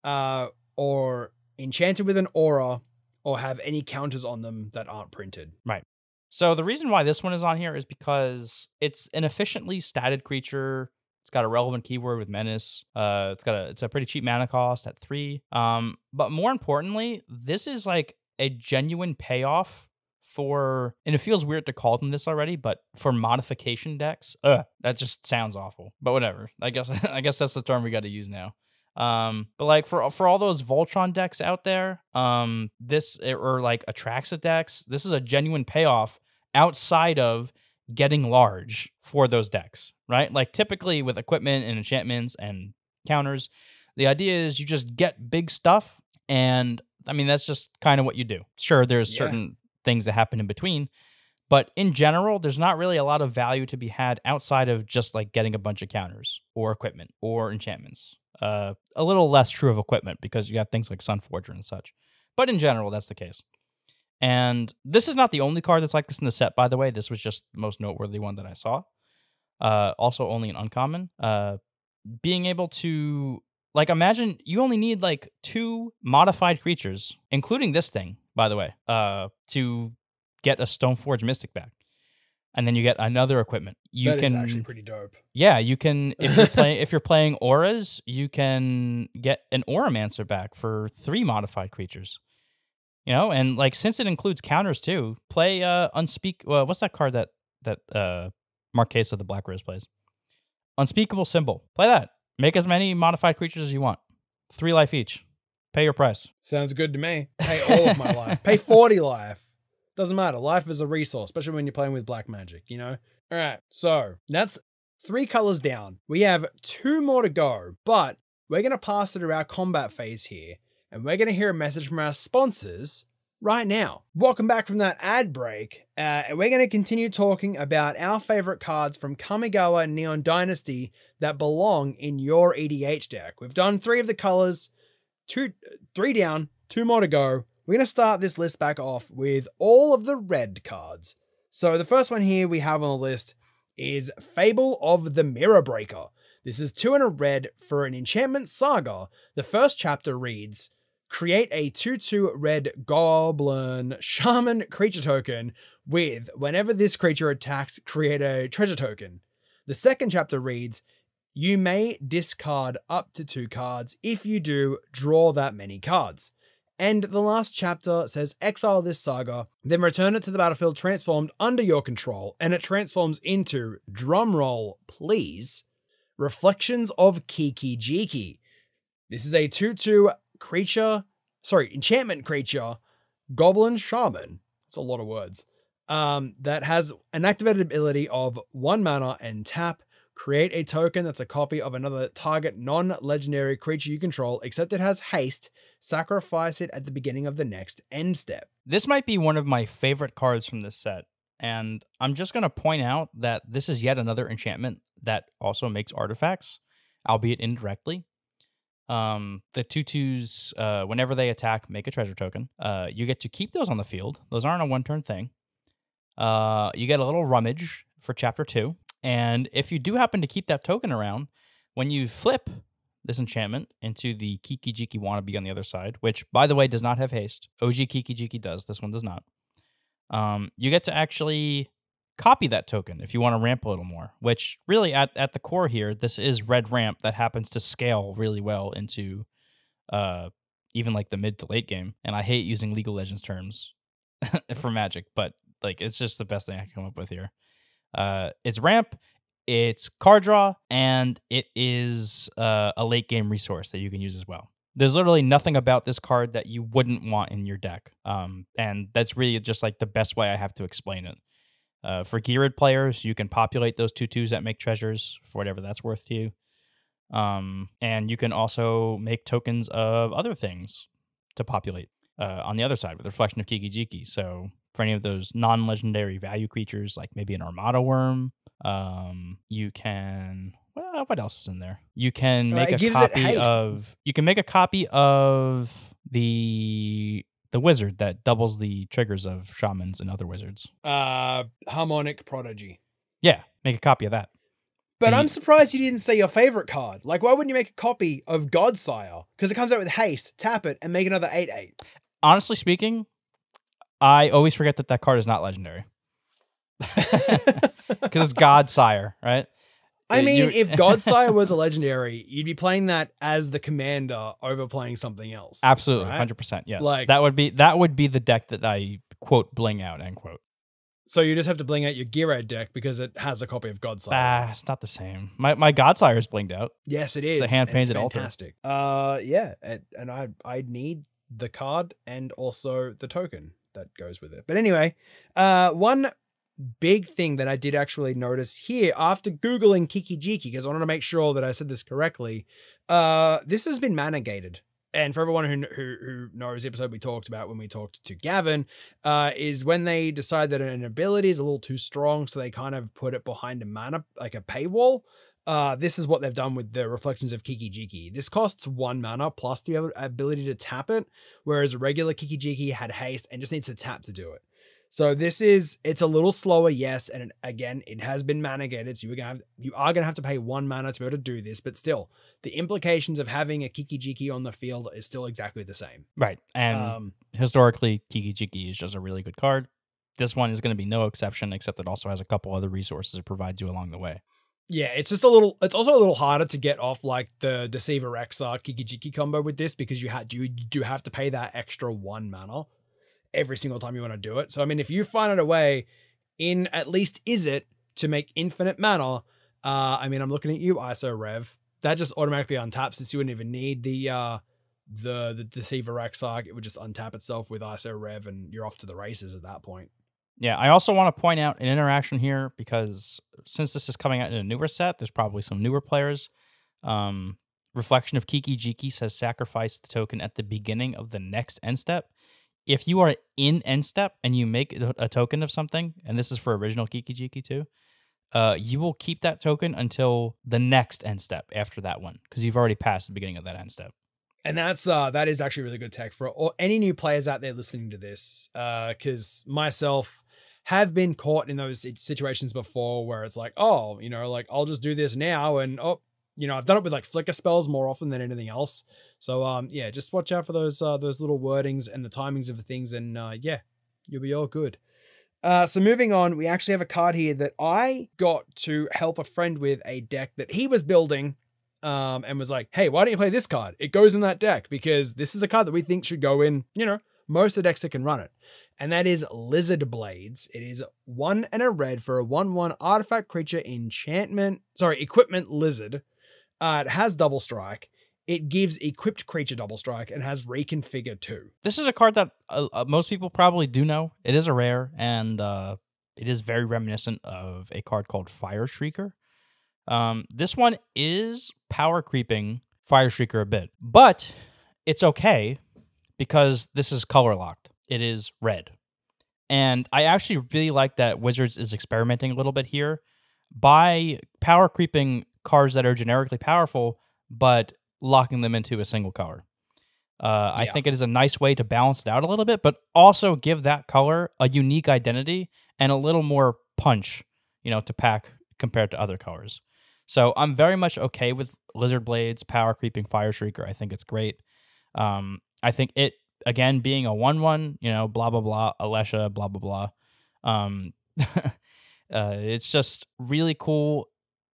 or enchanted with an aura or have any counters on them that aren't printed. Right. So the reason why this one is on here is because it's an efficiently statted creature. It's got a relevant keyword with menace. It's a pretty cheap mana cost at 3. But more importantly, this is like a genuine payoff for, and it feels weird to call them this already, but for modification decks. That just sounds awful. But whatever. I guess that's the term we got to use now. But like for all those Voltron decks out there, or like Atraxa decks, this is a genuine payoff outside of getting large for those decks, right? Like typically with equipment and enchantments and counters, the idea is you just get big stuff, and I mean that's just kind of what you do. Sure, there's certain things that happen in between, but in general, there's not really a lot of value to be had outside of just like getting a bunch of counters or equipment or enchantments. A little less true of equipment because you have things like Sunforger and such. But in general, that's the case. And this is not the only card that's like this in the set, by the way. This was just the most noteworthy one that I saw. Also only an uncommon. Being able to, like, imagine you only need like 2 modified creatures, including this thing, by the way, to get a Stoneforge Mystic back. and then you get another equipment. You That can is actually pretty dope. Yeah, you can if you're playing auras, you can get an Auramancer back for 3 modified creatures. You know, and like since it includes counters too, play what's that card that Marquesa the Black Rose plays? Unspeakable Symbol. Play that. Make as many modified creatures as you want. 3 life each. Pay your price. Sounds good to me. Pay all of my life. Pay 40 life. Doesn't matter. Life is a resource, especially when you're playing with black magic, you know? All right. So that's 3 colors down. We have 2 more to go, but we're going to pass through our combat phase here, and we're going to hear a message from our sponsors right now. Welcome back from that ad break. And we're going to continue talking about our favorite cards from Kamigawa Neon Dynasty that belong in your EDH deck. We've done 3 of the colors, 3 down, 2 more to go. We're going to start this list back off with all of the red cards. So the first one here we have on the list is Fable of the Mirror Breaker. This is 2 and a red for an enchantment saga. The first chapter reads, create a 2/2 red goblin shaman creature token with, whenever this creature attacks, create a treasure token. The second chapter reads, you may discard up to 2 cards. If you do, draw that many cards. And the last chapter says, exile this saga, then return it to the battlefield transformed under your control, and it transforms into, drumroll please, Reflections of Kiki-Jiki. This is a 2/2 enchantment creature, goblin shaman. It's a lot of words. That has an activated ability of 1 mana and tap. Create a token that's a copy of another target non-legendary creature you control, except it has haste. Sacrifice it at the beginning of the next end step. This might be one of my favorite cards from this set, and I'm just going to point out that this is yet another enchantment that also makes artifacts, albeit indirectly. The 2/2s, whenever they attack, make a treasure token. You get to keep those on the field. Those aren't a 1-turn thing. You get a little rummage for chapter 2. And if you do happen to keep that token around, when you flip this enchantment into the Kiki-Jiki wannabe on the other side, which, by the way, does not have haste. OG Kiki-Jiki does. This one does not. You get to actually copy that token if you want to ramp a little more, which really at the core here, this is red ramp that happens to scale really well into even like the mid to late game. And I hate using League of Legends terms for Magic, but like it's just the best thing I can come up with here. It's ramp, it's card draw, and it is a late game resource that you can use as well. There's literally nothing about this card that you wouldn't want in your deck. And that's really just like the best way I have to explain it. For geared players, you can populate those 2/2s that make treasures for whatever that's worth to you. And you can also make tokens of other things to populate on the other side with Reflection of Kiki-Jiki. So for any of those non-legendary value creatures, like maybe an Armada Worm, you can... Well, what else is in there? You can make a copy of... You can make a copy of the wizard that doubles the triggers of shamans and other wizards. Harmonic Prodigy. Yeah, make a copy of that. But I'm surprised you didn't say your favorite card. Like, why wouldn't you make a copy of Godsire? Because it comes out with haste, tap it, and make another 8/8. Honestly speaking, I always forget that card is not legendary. Because it's Godsire, right? I mean, if Godsire was a legendary, you'd be playing that as the commander over playing something else. Absolutely, right? 100%. Yes, like, that would be the deck that I quote bling out end quote. So you just have to bling out your Giro deck because it has a copy of Godsire. It's not the same. My Godsire is blinged out. Yes, it is. It's a hand painted altar. Fantastic. Yeah, and I need the card and also the token that goes with it. But anyway, one big thing that I did actually notice here after Googling Kiki-Jiki, because I wanted to make sure that I said this correctly, this has been mana gated. And for everyone who knows the episode we talked about when we talked to Gavin, is when they decide that an ability is a little too strong, so they kind of put it behind a mana, like a paywall. This is what they've done with the Reflections of Kiki-Jiki. This costs 1 mana plus the ability to tap it, whereas a regular Kiki-Jiki had haste and just needs to tap to do it. So it's a little slower, yes, and again, it has been mana gated, so you are gonna have to pay 1 mana to be able to do this, but still, the implications of having a Kiki-Jiki on the field is still exactly the same. Right, and historically, Kiki-Jiki is just a really good card. this one is going to be no exception, except it also has a couple other resources it provides you along the way. Yeah, it's also a little harder to get off like the Deceiver Rexar Kiki-Jiki combo with this, because you do have to pay that extra 1 mana every single time you want to do it. So I mean, if you find a way in at least Izzet to make infinite mana, I mean, I'm looking at you, ISO Rev. That just automatically untaps, since you wouldn't even need the Deceiver Rexar. It would just untap itself with ISO Rev, and you're off to the races at that point. Yeah, I also want to point out an interaction here, because since this is coming out in a newer set, there's probably some newer players. Reflection of Kiki-Jiki says sacrifice the token at the beginning of the next end step. If you are in end step and you make a token of something, and this is for original Kiki-Jiki too, you will keep that token until the next end step after that one, because you've already passed the beginning of that end step. And that is actually really good tech for any new players out there listening to this, because myself have been caught in those situations before where it's like, oh, you know, like I'll just do this now, and oh, you know, I've done it with like flicker spells more often than anything else. So yeah, just watch out for those little wordings and the timings of things, and yeah, you'll be all good. So moving on, we actually have a card here that I got to help a friend with a deck that he was building, and was like, hey, why don't you play this card? It goes in that deck, because this is a card that we think should go in, you know, most of the decks that can run it. And that is Lizard Blades. It is 1 and a red for a 1/1 artifact creature equipment lizard. It has double strike. It gives equipped creature double strike and has reconfigure 2. This is a card that most people probably do know. It is a rare, and it is very reminiscent of a card called Fire Shrieker. This one is power creeping Fire Shrieker a bit, but it's okay because this is color locked. It is red. And I actually really like that Wizards is experimenting a little bit here by power creeping cards that are generically powerful, but locking them into a single color. I think it is a nice way to balance it out a little bit, but also give that color a unique identity and a little more punch, you know, to pack compared to other colors. So I'm very much okay with Lizard Blades, power creeping Fire Shrieker. I think it's great. I think it, again, being a 1/1, you know, blah, blah, blah, Alesha, blah, blah, blah. It's just really cool.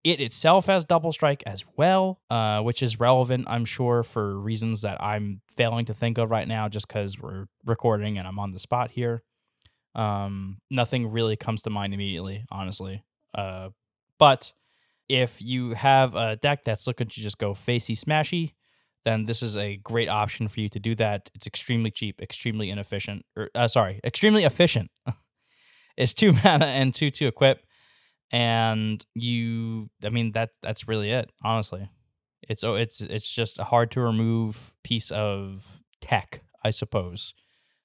It itself has double strike as well, which is relevant, I'm sure, for reasons that I'm failing to think of right now, just because we're recording and I'm on the spot here. Nothing really comes to mind immediately, honestly. But if you have a deck that's looking to just go facey smashy, then this is a great option for you to do that. It's extremely cheap, extremely inefficient, extremely efficient. It's 2 mana and 2/2 equip, and that's really it. Honestly, it's just a hard to remove piece of tech, I suppose,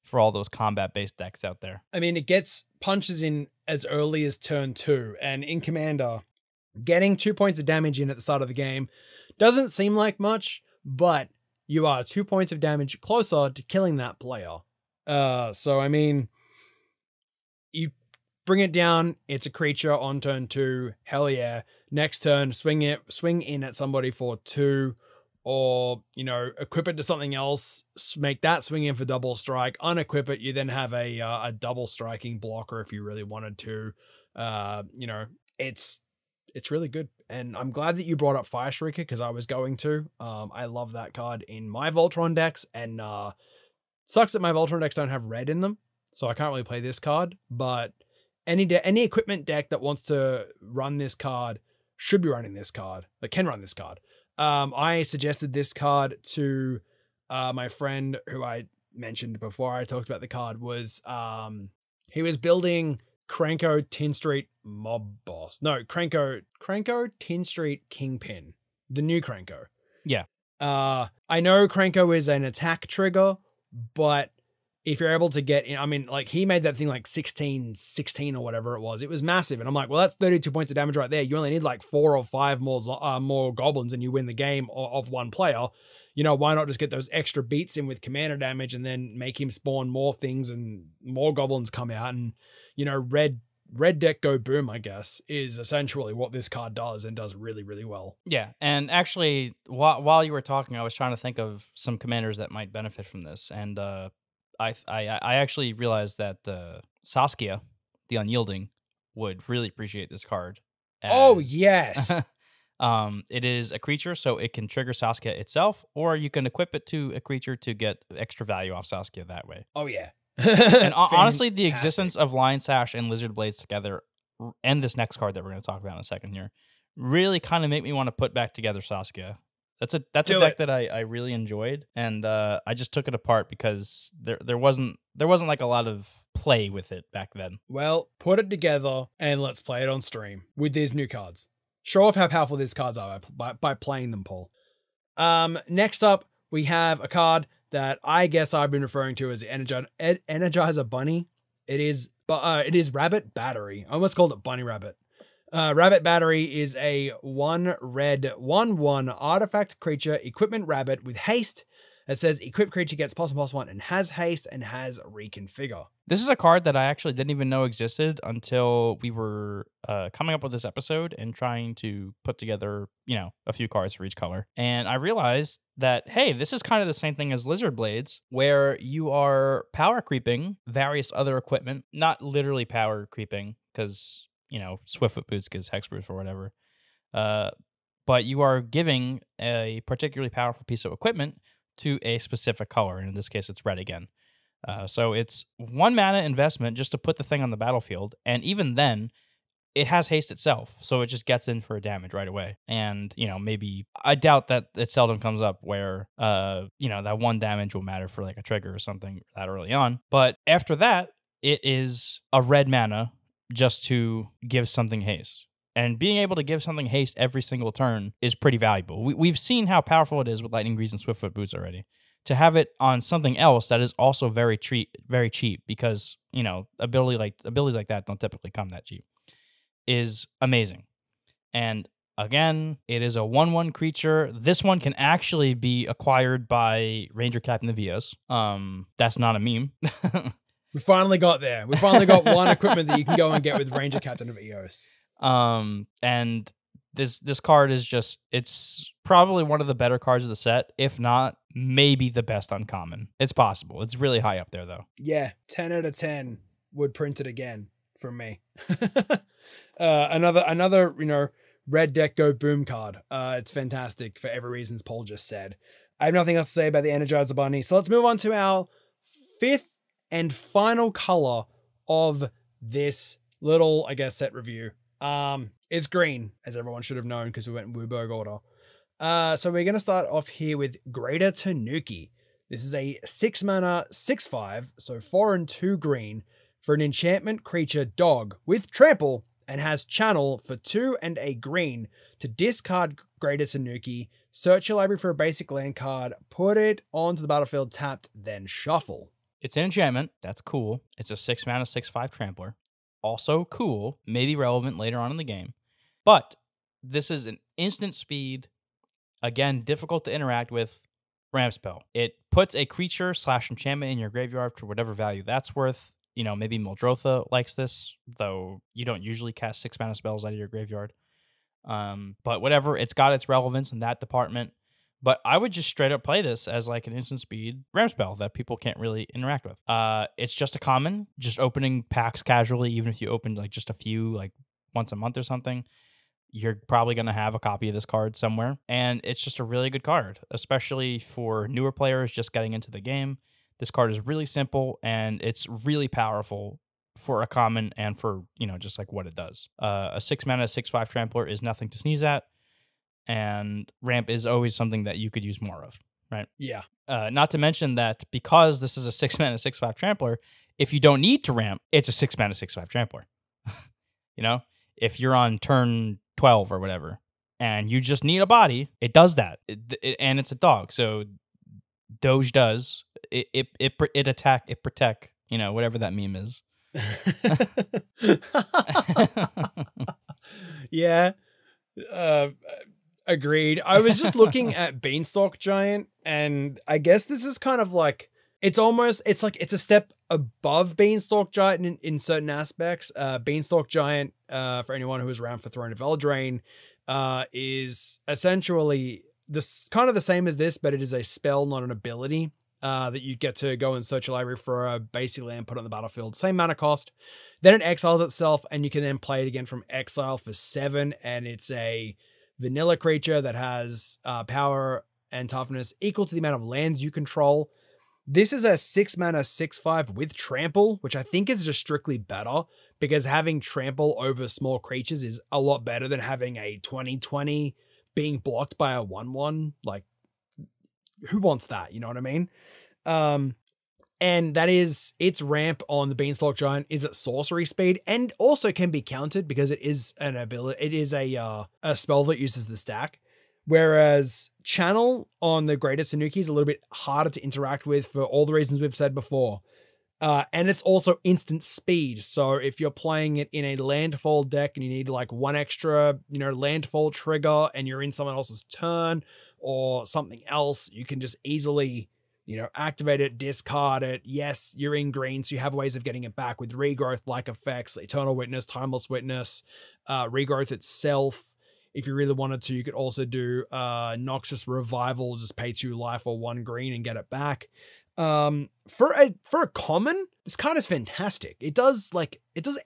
for all those combat based decks out there. I mean, it gets punches in as early as turn 2, and in Commander, getting 2 points of damage in at the start of the game doesn't seem like much, but you are 2 points of damage closer to killing that player. So I mean, you bring it down, it's a creature on turn 2, hell yeah. Next turn, swing in at somebody for 2, or, you know, equip it to something else, make that swing in for double strike, unequip it, you then have a double striking blocker if you really wanted to. You know, it's really good. And I'm glad that you brought up Fire Shrieker, because I was going to. I love that card in my Voltron decks, and sucks that my Voltron decks don't have red in them, so I can't really play this card. But any equipment deck that wants to run this card should be running this card, that can run this card. I suggested this card to my friend who I mentioned before I talked about the card. He was building Krenko Tin Street Mob Boss. No, Krenko Tin Street Kingpin. The new Krenko. Yeah. I know Krenko is an attack trigger, but if you're able to get in, I mean, like, he made that thing like 16 or whatever it was. It was massive. And I'm like, well, that's 32 points of damage right there. You only need like 4 or 5 more goblins and you win the game of one player. You know, why not just get those extra beats in with commander damage and then make him spawn more things and more goblins come out, and, you know, red deck go boom, I guess, is essentially what this card does, and does really, really well. Yeah, and actually, while you were talking, I was trying to think of some commanders that might benefit from this, and I actually realized that Saskia, the Unyielding, would really appreciate this card. Oh, yes. It is a creature, so it can trigger Saskia itself, or you can equip it to a creature to get extra value off Saskia that way. Oh, yeah. And honestly, the Fantastic. existence of Lion Sash and Lizard Blades together, and this next card that we're going to talk about in a second here, really kind of make me want to put back together Saskia. That's a deck that I really enjoyed, and I just took it apart because there wasn't like a lot of play with it back then. Well, put it together and let's play it on stream with these new cards. Show off how powerful these cards are by playing them, Paul. Next up, we have a card that I guess I've been referring to as the Energizer Bunny. It is Rabbit Battery. I almost called it Bunny Rabbit. Rabbit Battery is a 1 red 1/1 artifact creature equipment rabbit with haste. It says equipped creature gets +1/+1 and has haste and has reconfigure. This is a card that I actually didn't even know existed until we were coming up with this episode and trying to put together, a few cards for each color. And I realized that, hey, this is kind of the same thing as Lizard Blades, where you are power creeping various other equipment, not literally power creeping, because, Swiftfoot Boots gives Hexproof or whatever. But you are giving a particularly powerful piece of equipment to a specific color, and in this case, it's red again. So it's 1 mana investment just to put the thing on the battlefield, and even then, it has haste itself, so it just gets in for damage right away. And, maybe, I doubt that it seldom comes up where, that 1 damage will matter for like a trigger or something that early on. But after that, it is a red mana just to give something haste. And being able to give something haste every single turn is pretty valuable. We've seen how powerful it is with Lightning Greaves and Swiftfoot Boots already. To have it on something else that is also very cheap, because, abilities like that don't typically come that cheap, is amazing. And again, it is a 1/1 creature. This one can actually be acquired by Ranger Captain of Eos. That's not a meme. We finally got there. We finally got one equipment that you can go and get with Ranger Captain of Eos. And this card is just, it's probably one of the better cards of the set, if not maybe the best uncommon. It's possible. It's really high up there though. Yeah, 10 out of 10 would print it again from me. Another red deck go boom card. It's fantastic for every reasons Paul just said. I have nothing else to say about the Energizer Bunny, so let's move on to our 5th and final color of this little, I guess, set review. It's green, as everyone should have known because we went in Wooburg order. So we're going to start off here with Greater Tanuki. This is a 6 mana 6/5, so 4 and 2 green for an enchantment creature dog with trample, and has channel for 2 and a green to discard Greater Tanuki, search your library for a basic land card, put it onto the battlefield tapped, then shuffle. It's an enchantment. That's cool. It's a 6 mana 6/5 trampler. Also cool, maybe relevant later on in the game. But this is an instant speed, again, difficult to interact with, ramp spell. It puts a creature / enchantment in your graveyard for whatever value that's worth. Maybe Muldrotha likes this, though you don't usually cast 6 mana spells out of your graveyard. But whatever, it's got its relevance in that department. But I would just straight up play this as like an instant speed ramp spell that people can't really interact with. It's just a common, just opening packs casually, even if you open like just a few, like once a month or something, you're probably going to have a copy of this card somewhere. And it's just a really good card, especially for newer players just getting into the game. This card is really simple and it's really powerful for a common and for, just like what it does. A 6 mana 6/5 trampler is nothing to sneeze at. And ramp is always something that you could use more of, right? Yeah. Not to mention that because this is a 6 mana 6/5 trampler, if you don't need to ramp, it's a 6 mana 6/5 trampler. If you're on turn 12 or whatever, and you just need a body, it does that. And it's a dog, so Doge does it attack, it protect, whatever that meme is. Yeah. Agreed. I was just looking at Beanstalk Giant, and I guess this is kind of like, it's a step above Beanstalk Giant in certain aspects. Beanstalk Giant, for anyone who was around for Throne of Eldraine, is essentially this kind of the same as this, but it is a spell, not an ability. that you get to go and search a library for a basic land, put it on the battlefield, same mana cost. Then it exiles itself, and you can then play it again from exile for 7, and it's a vanilla creature that has power and toughness equal to the amount of lands you control. This is a 6 mana 6/5 with trample, which I think is just strictly better, because having trample over small creatures is a lot better than having a 20/20 being blocked by a 1/1. Like, who wants that? You know what I mean? And that is, its ramp on the Beanstalk Giant is at sorcery speed, and also can be countered because it is an ability. It is a spell that uses the stack. Whereas Channel on the Greater Tanuki is a little bit harder to interact with for all the reasons we've said before. And it's also instant speed. So if you're playing it in a landfall deck and you need like one extra, landfall trigger, and you're in someone else's turn or something else, you can just easily, activate it, discard it. Yes, you're in green, so you have ways of getting it back with regrowth, like effects, Eternal Witness, Timeless Witness, regrowth itself. If you really wanted to, you could also do Noxus Revival, just pay 2 life or 1 green and get it back. For a common, this card is fantastic. It does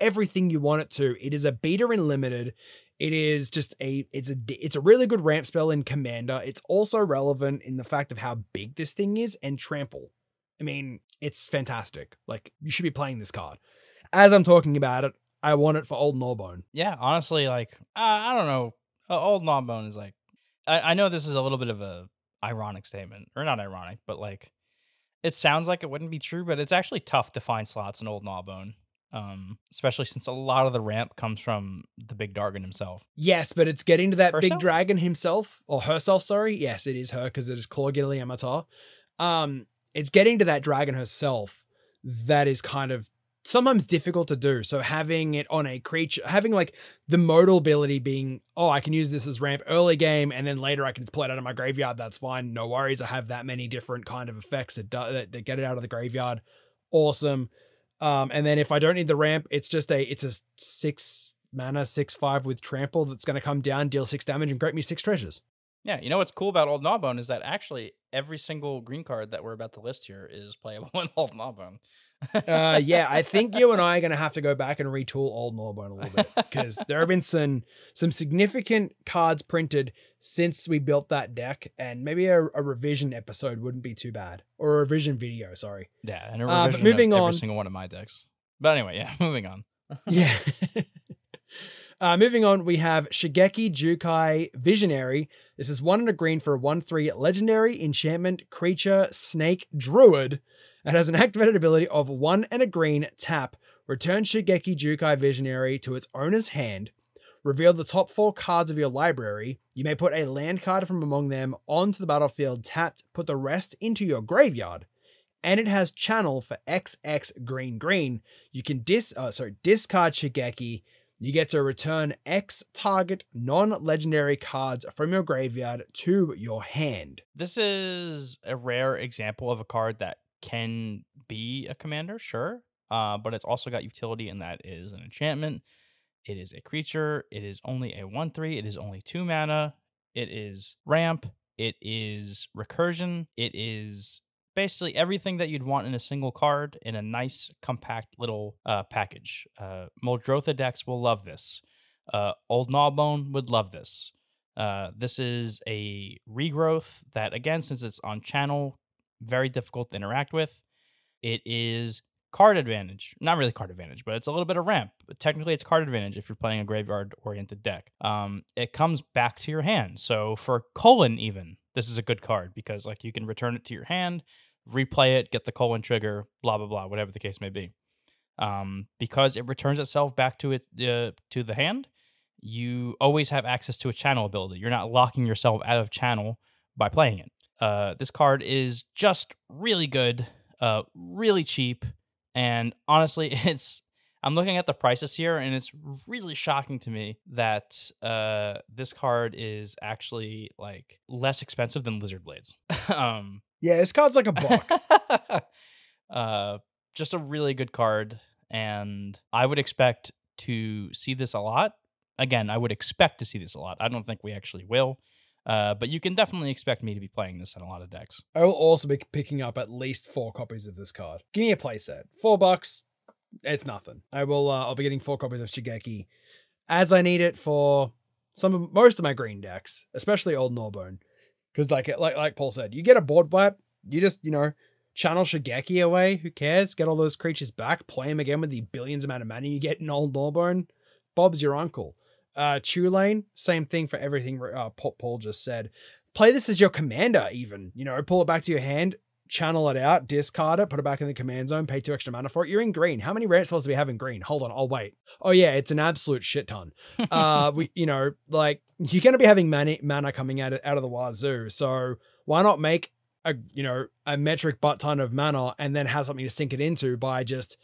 everything you want it to. It is a beater in limited. It is just it's a really good ramp spell in Commander. It's also relevant in the fact of how big this thing is, and trample. I mean, it's fantastic. Like, you should be playing this card. As I'm talking about it, I want it for Old Gnawbone. Yeah, honestly, like, I don't know. Old Gnawbone is like, I know this is a little bit of a ironic statement, or not ironic, but like, it sounds like it wouldn't be true, but it's actually tough to find slots in Old Gnawbone, especially since a lot of the ramp comes from the big Dargon himself. Yes, but it's getting to that big dragon himself, or herself, sorry. Yes, it is her, because it is Clawgilly Amatar. It's getting to that dragon herself that is kind of sometimes difficult to do. So having it on a creature, having like the modal ability being, I can use this as ramp early game, and then later I can just play it out of my graveyard. That's fine. No worries. I have that many different kind of effects that get it out of the graveyard. Awesome. And then if I don't need the ramp, it's a 6 mana 6/5 with trample that's going to come down, deal 6 damage, and grant me 6 treasures. Yeah, you know what's cool about Old Gnawbone is that actually every single green card that we're about to list here is playable in Old Gnawbone. Yeah, I think you and I are going to have to go back and retool Old Gnawbone a little bit, because there have been some significant cards printed since we built that deck, and maybe a revision episode wouldn't be too bad, or a revision video, sorry. Yeah, and a revision moving of every single one of my decks. But anyway, yeah, moving on. Yeah. Moving on, we have Shigeki Jukai Visionary. This is 1 and a green for a 1/3 legendary enchantment creature snake druid. It has an activated ability of 1 and a green, tap. Return Shigeki Jukai Visionary to its owner's hand. Reveal the top 4 cards of your library. You may put a land card from among them onto the battlefield tapped. Put the rest into your graveyard. And it has channel for XX green. You can discard Shigeki. You get to return X target non-legendary cards from your graveyard to your hand. This is a rare example of a card that can be a commander, sure, but it's also got utility in that it is an enchantment, it is a creature, it is only a 1/3, it is only 2 mana, it is ramp, it is recursion, it is basically everything that you'd want in a single card in a nice, compact little package. Muldrotha decks will love this. Old Gnawbone would love this. This is a regrowth that, again, since it's on channel, very difficult to interact with. It is card advantage. Not really card advantage, but it's a little bit of ramp. But technically, it's card advantage if you're playing a graveyard-oriented deck. It comes back to your hand. So for Colon even, this is a good card because you can return it to your hand, replay it, get the Colon trigger, blah, blah, blah, whatever the case may be. Because it returns itself back to the hand, you always have access to a channel ability. You're not locking yourself out of channel by playing it. This card is just really good, really cheap, and honestly, I'm looking at the prices here, and it's really shocking to me that this card is actually less expensive than Lizard Blades. Yeah, this card's like a buck. Just a really good card, and I would expect to see this a lot. Again, I would expect to see this a lot. I don't think we actually will. But you can definitely expect me to be playing this in a lot of decks. I will also be picking up at least 4 copies of this card. Give me a playset. $4, it's nothing. I'll be getting 4 copies of Shigeki as I need it for most of my green decks, especially Old Gnawbone. Because like Paul said, you get a board wipe, you just, channel Shigeki away. Who cares? Get all those creatures back, play them again with the billions amount of money you get in Old Gnawbone. Bob's your uncle. Tulane, same thing for everything Paul just said. Play this as your commander even. Pull it back to your hand, channel it out, discard it, put it back in the command zone, pay 2 extra mana for it. You're in green. How many rare spells do we have in green? Hold on, I'll wait. Oh yeah, it's an absolute shit ton. You're going to be having mana coming out of the wazoo. So why not make a metric butt ton of mana and then have something to sink it into by just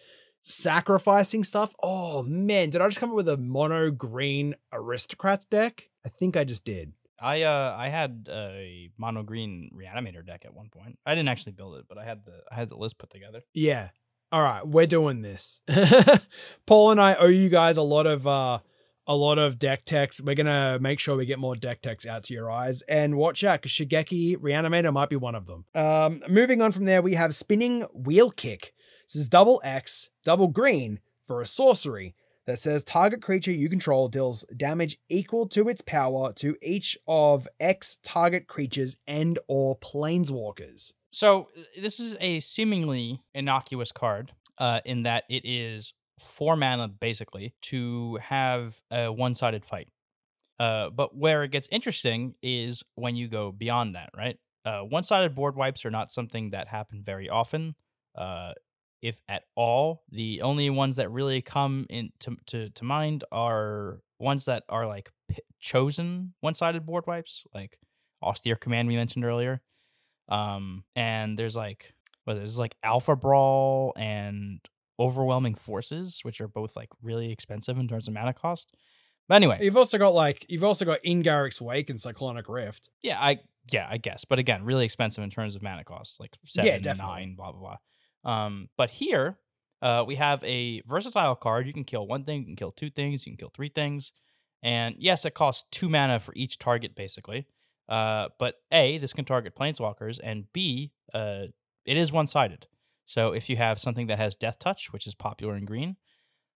sacrificing stuff? Oh man, did I just come up with a mono green aristocrats deck? I think I just did. I had a mono green reanimator deck at one point. I didn't actually build it, but I had the list put together. Yeah. All right, we're doing this. Paul and I owe you guys a lot of deck techs. We're gonna make sure we get more deck techs out to your eyes, and watch out because Shigeki Reanimator might be one of them. Moving on from there, we have Spinning Wheel Kick. This is double X, double green for a sorcery that says target creature you control deals damage equal to its power to each of X target creatures and or planeswalkers. So this is a seemingly innocuous card in that it is 4 mana basically to have a one-sided fight. But where it gets interesting is when you go beyond that, right? One-sided board wipes are not something that happen very often. If at all. The only ones that really come to mind are ones that are like chosen one-sided board wipes, like Austere Command we mentioned earlier. And there's like Alpha Brawl and Overwhelming Forces, which are both like really expensive in terms of mana cost. But anyway, you've also got Ingarrick's Wake and Cyclonic Rift. Yeah, I guess. But again, really expensive in terms of mana cost, like 7, 9, blah blah blah. But here, we have a versatile card. You can kill 1 thing, you can kill 2 things, you can kill 3 things. And yes, it costs 2 mana for each target, basically. But A, this can target planeswalkers, and B, it is one-sided. So if you have something that has Death Touch, which is popular in green,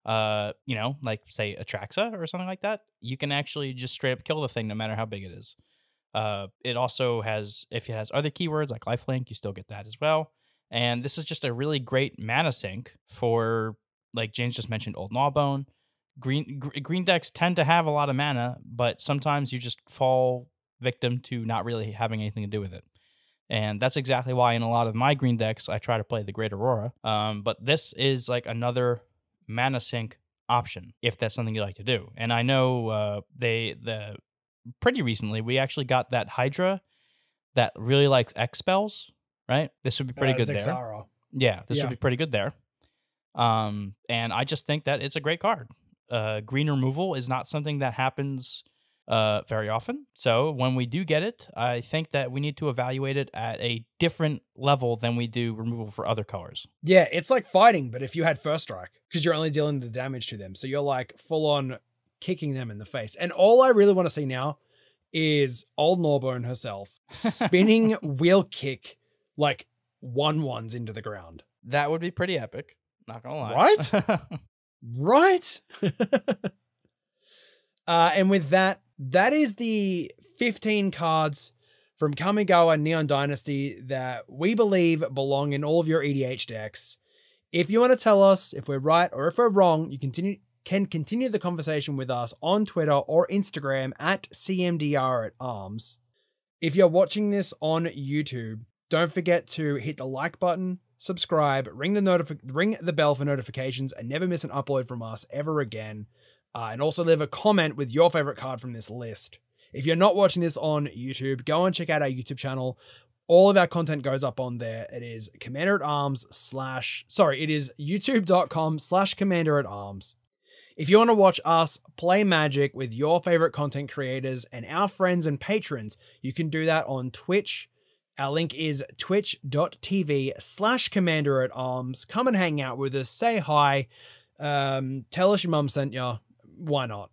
like say Atraxa or something like that, you can actually just straight up kill the thing no matter how big it is. It also has, if it has other keywords like Lifelink, you still get that as well. And this is just a really great mana sink for, like James just mentioned, Old Gnawbone. Green decks tend to have a lot of mana, but sometimes you just fall victim to not really having anything to do with it. And that's exactly why in a lot of my green decks, I try to play the Great Aurora. But this is like another mana sink option, if that's something you like to do. And I know pretty recently, we actually got that Hydra that really likes X spells. Right? This would be pretty good there. Yeah, this would be pretty good there. And I just think that it's a great card. Green removal is not something that happens very often. So when we do get it, I think that we need to evaluate it at a different level than we do removal for other colors. Yeah, it's like fighting, but if you had First Strike, because you're only dealing the damage to them. So you're like full on kicking them in the face. And all I really want to see now is Old Gnawbone herself spinning Wheel Kick like 1/1s into the ground. That would be pretty epic. Not gonna lie. Right? Right? And with that is the 15 cards from Kamigawa Neon Dynasty that we believe belong in all of your EDH decks. If you want to tell us if we're right or if we're wrong, you can continue the conversation with us on Twitter or Instagram at CMDR@arms. If you're watching this on YouTube, don't forget to hit the like button, subscribe, ring the bell for notifications, and never miss an upload from us ever again. And also leave a comment with your favorite card from this list. If you're not watching this on YouTube, go and check out our YouTube channel. All of our content goes up on there. It is youtube.com/commanderAtArms. If you want to watch us play Magic with your favorite content creators and our friends and patrons, you can do that on Twitch. Our link is twitch.tv/commanderatarms. Come and hang out with us. Say hi. Tell us your mum sent you. Why not?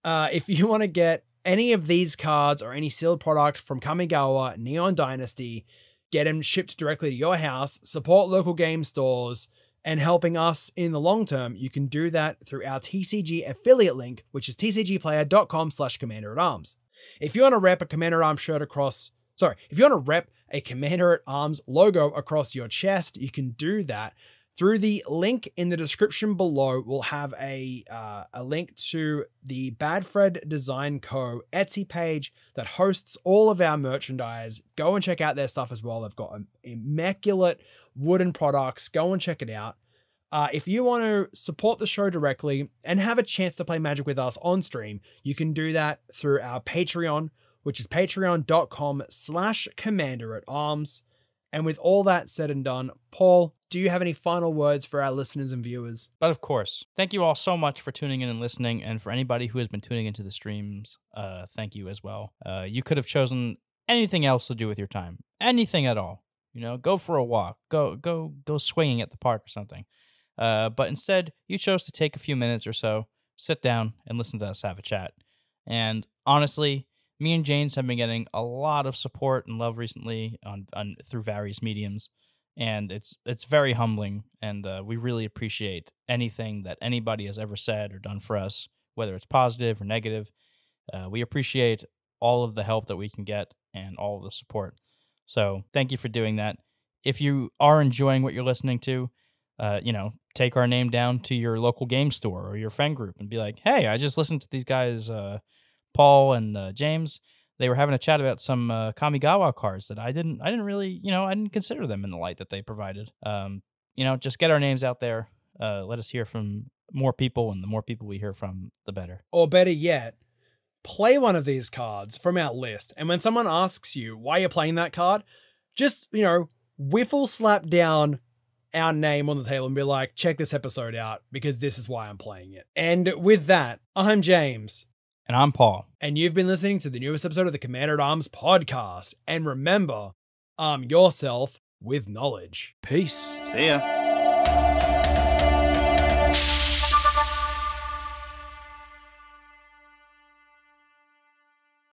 If you want to get any of these cards or any sealed product from Kamigawa, Neon Dynasty, get them shipped directly to your house, support local game stores, and helping us in the long term, you can do that through our TCG affiliate link, which is tcgplayer.com/commanderatarms. If you want to rep a Commander at Arms shirt if you want to rep a Commander at Arms logo across your chest, you can do that through the link in the description below. We'll have a link to the Bad Fred Design Co. Etsy page that hosts all of our merchandise. Go and check out their stuff as well. They've got immaculate wooden products. Go and check it out. If you want to support the show directly and have a chance to play Magic with us on stream, you can do that through our Patreon, which is patreon.com/commanderatarms. And with all that said and done, Paul, do you have any final words for our listeners and viewers? But of course, thank you all so much for tuning in and listening. And for anybody who has been tuning into the streams, thank you as well. You could have chosen anything else to do with your time. Anything at all. You know, go for a walk. Go swinging at the park or something. But instead, you chose to take a few minutes or so, sit down, and listen to us have a chat. And honestly, me and James have been getting a lot of support and love recently on through various mediums, and it's very humbling. And we really appreciate anything that anybody has ever said or done for us, whether it's positive or negative. We appreciate all of the help that we can get and all of the support. So thank you for doing that. If you are enjoying what you're listening to, take our name down to your local game store or your friend group and be like, hey, I just listened to these guys, Paul and James. They were having a chat about some Kamigawa cards that I didn't really, I didn't consider them in the light that they provided. Just get our names out there. Let us hear from more people, and the more people we hear from, the better. Or better yet, play one of these cards from our list. And when someone asks you why you're playing that card, just, whiffle slap down our name on the table and be like, check this episode out because this is why I'm playing it. And with that, I'm James. And I'm Paul. And you've been listening to the newest episode of the Commander at Arms podcast. And remember, arm yourself with knowledge. Peace. See ya.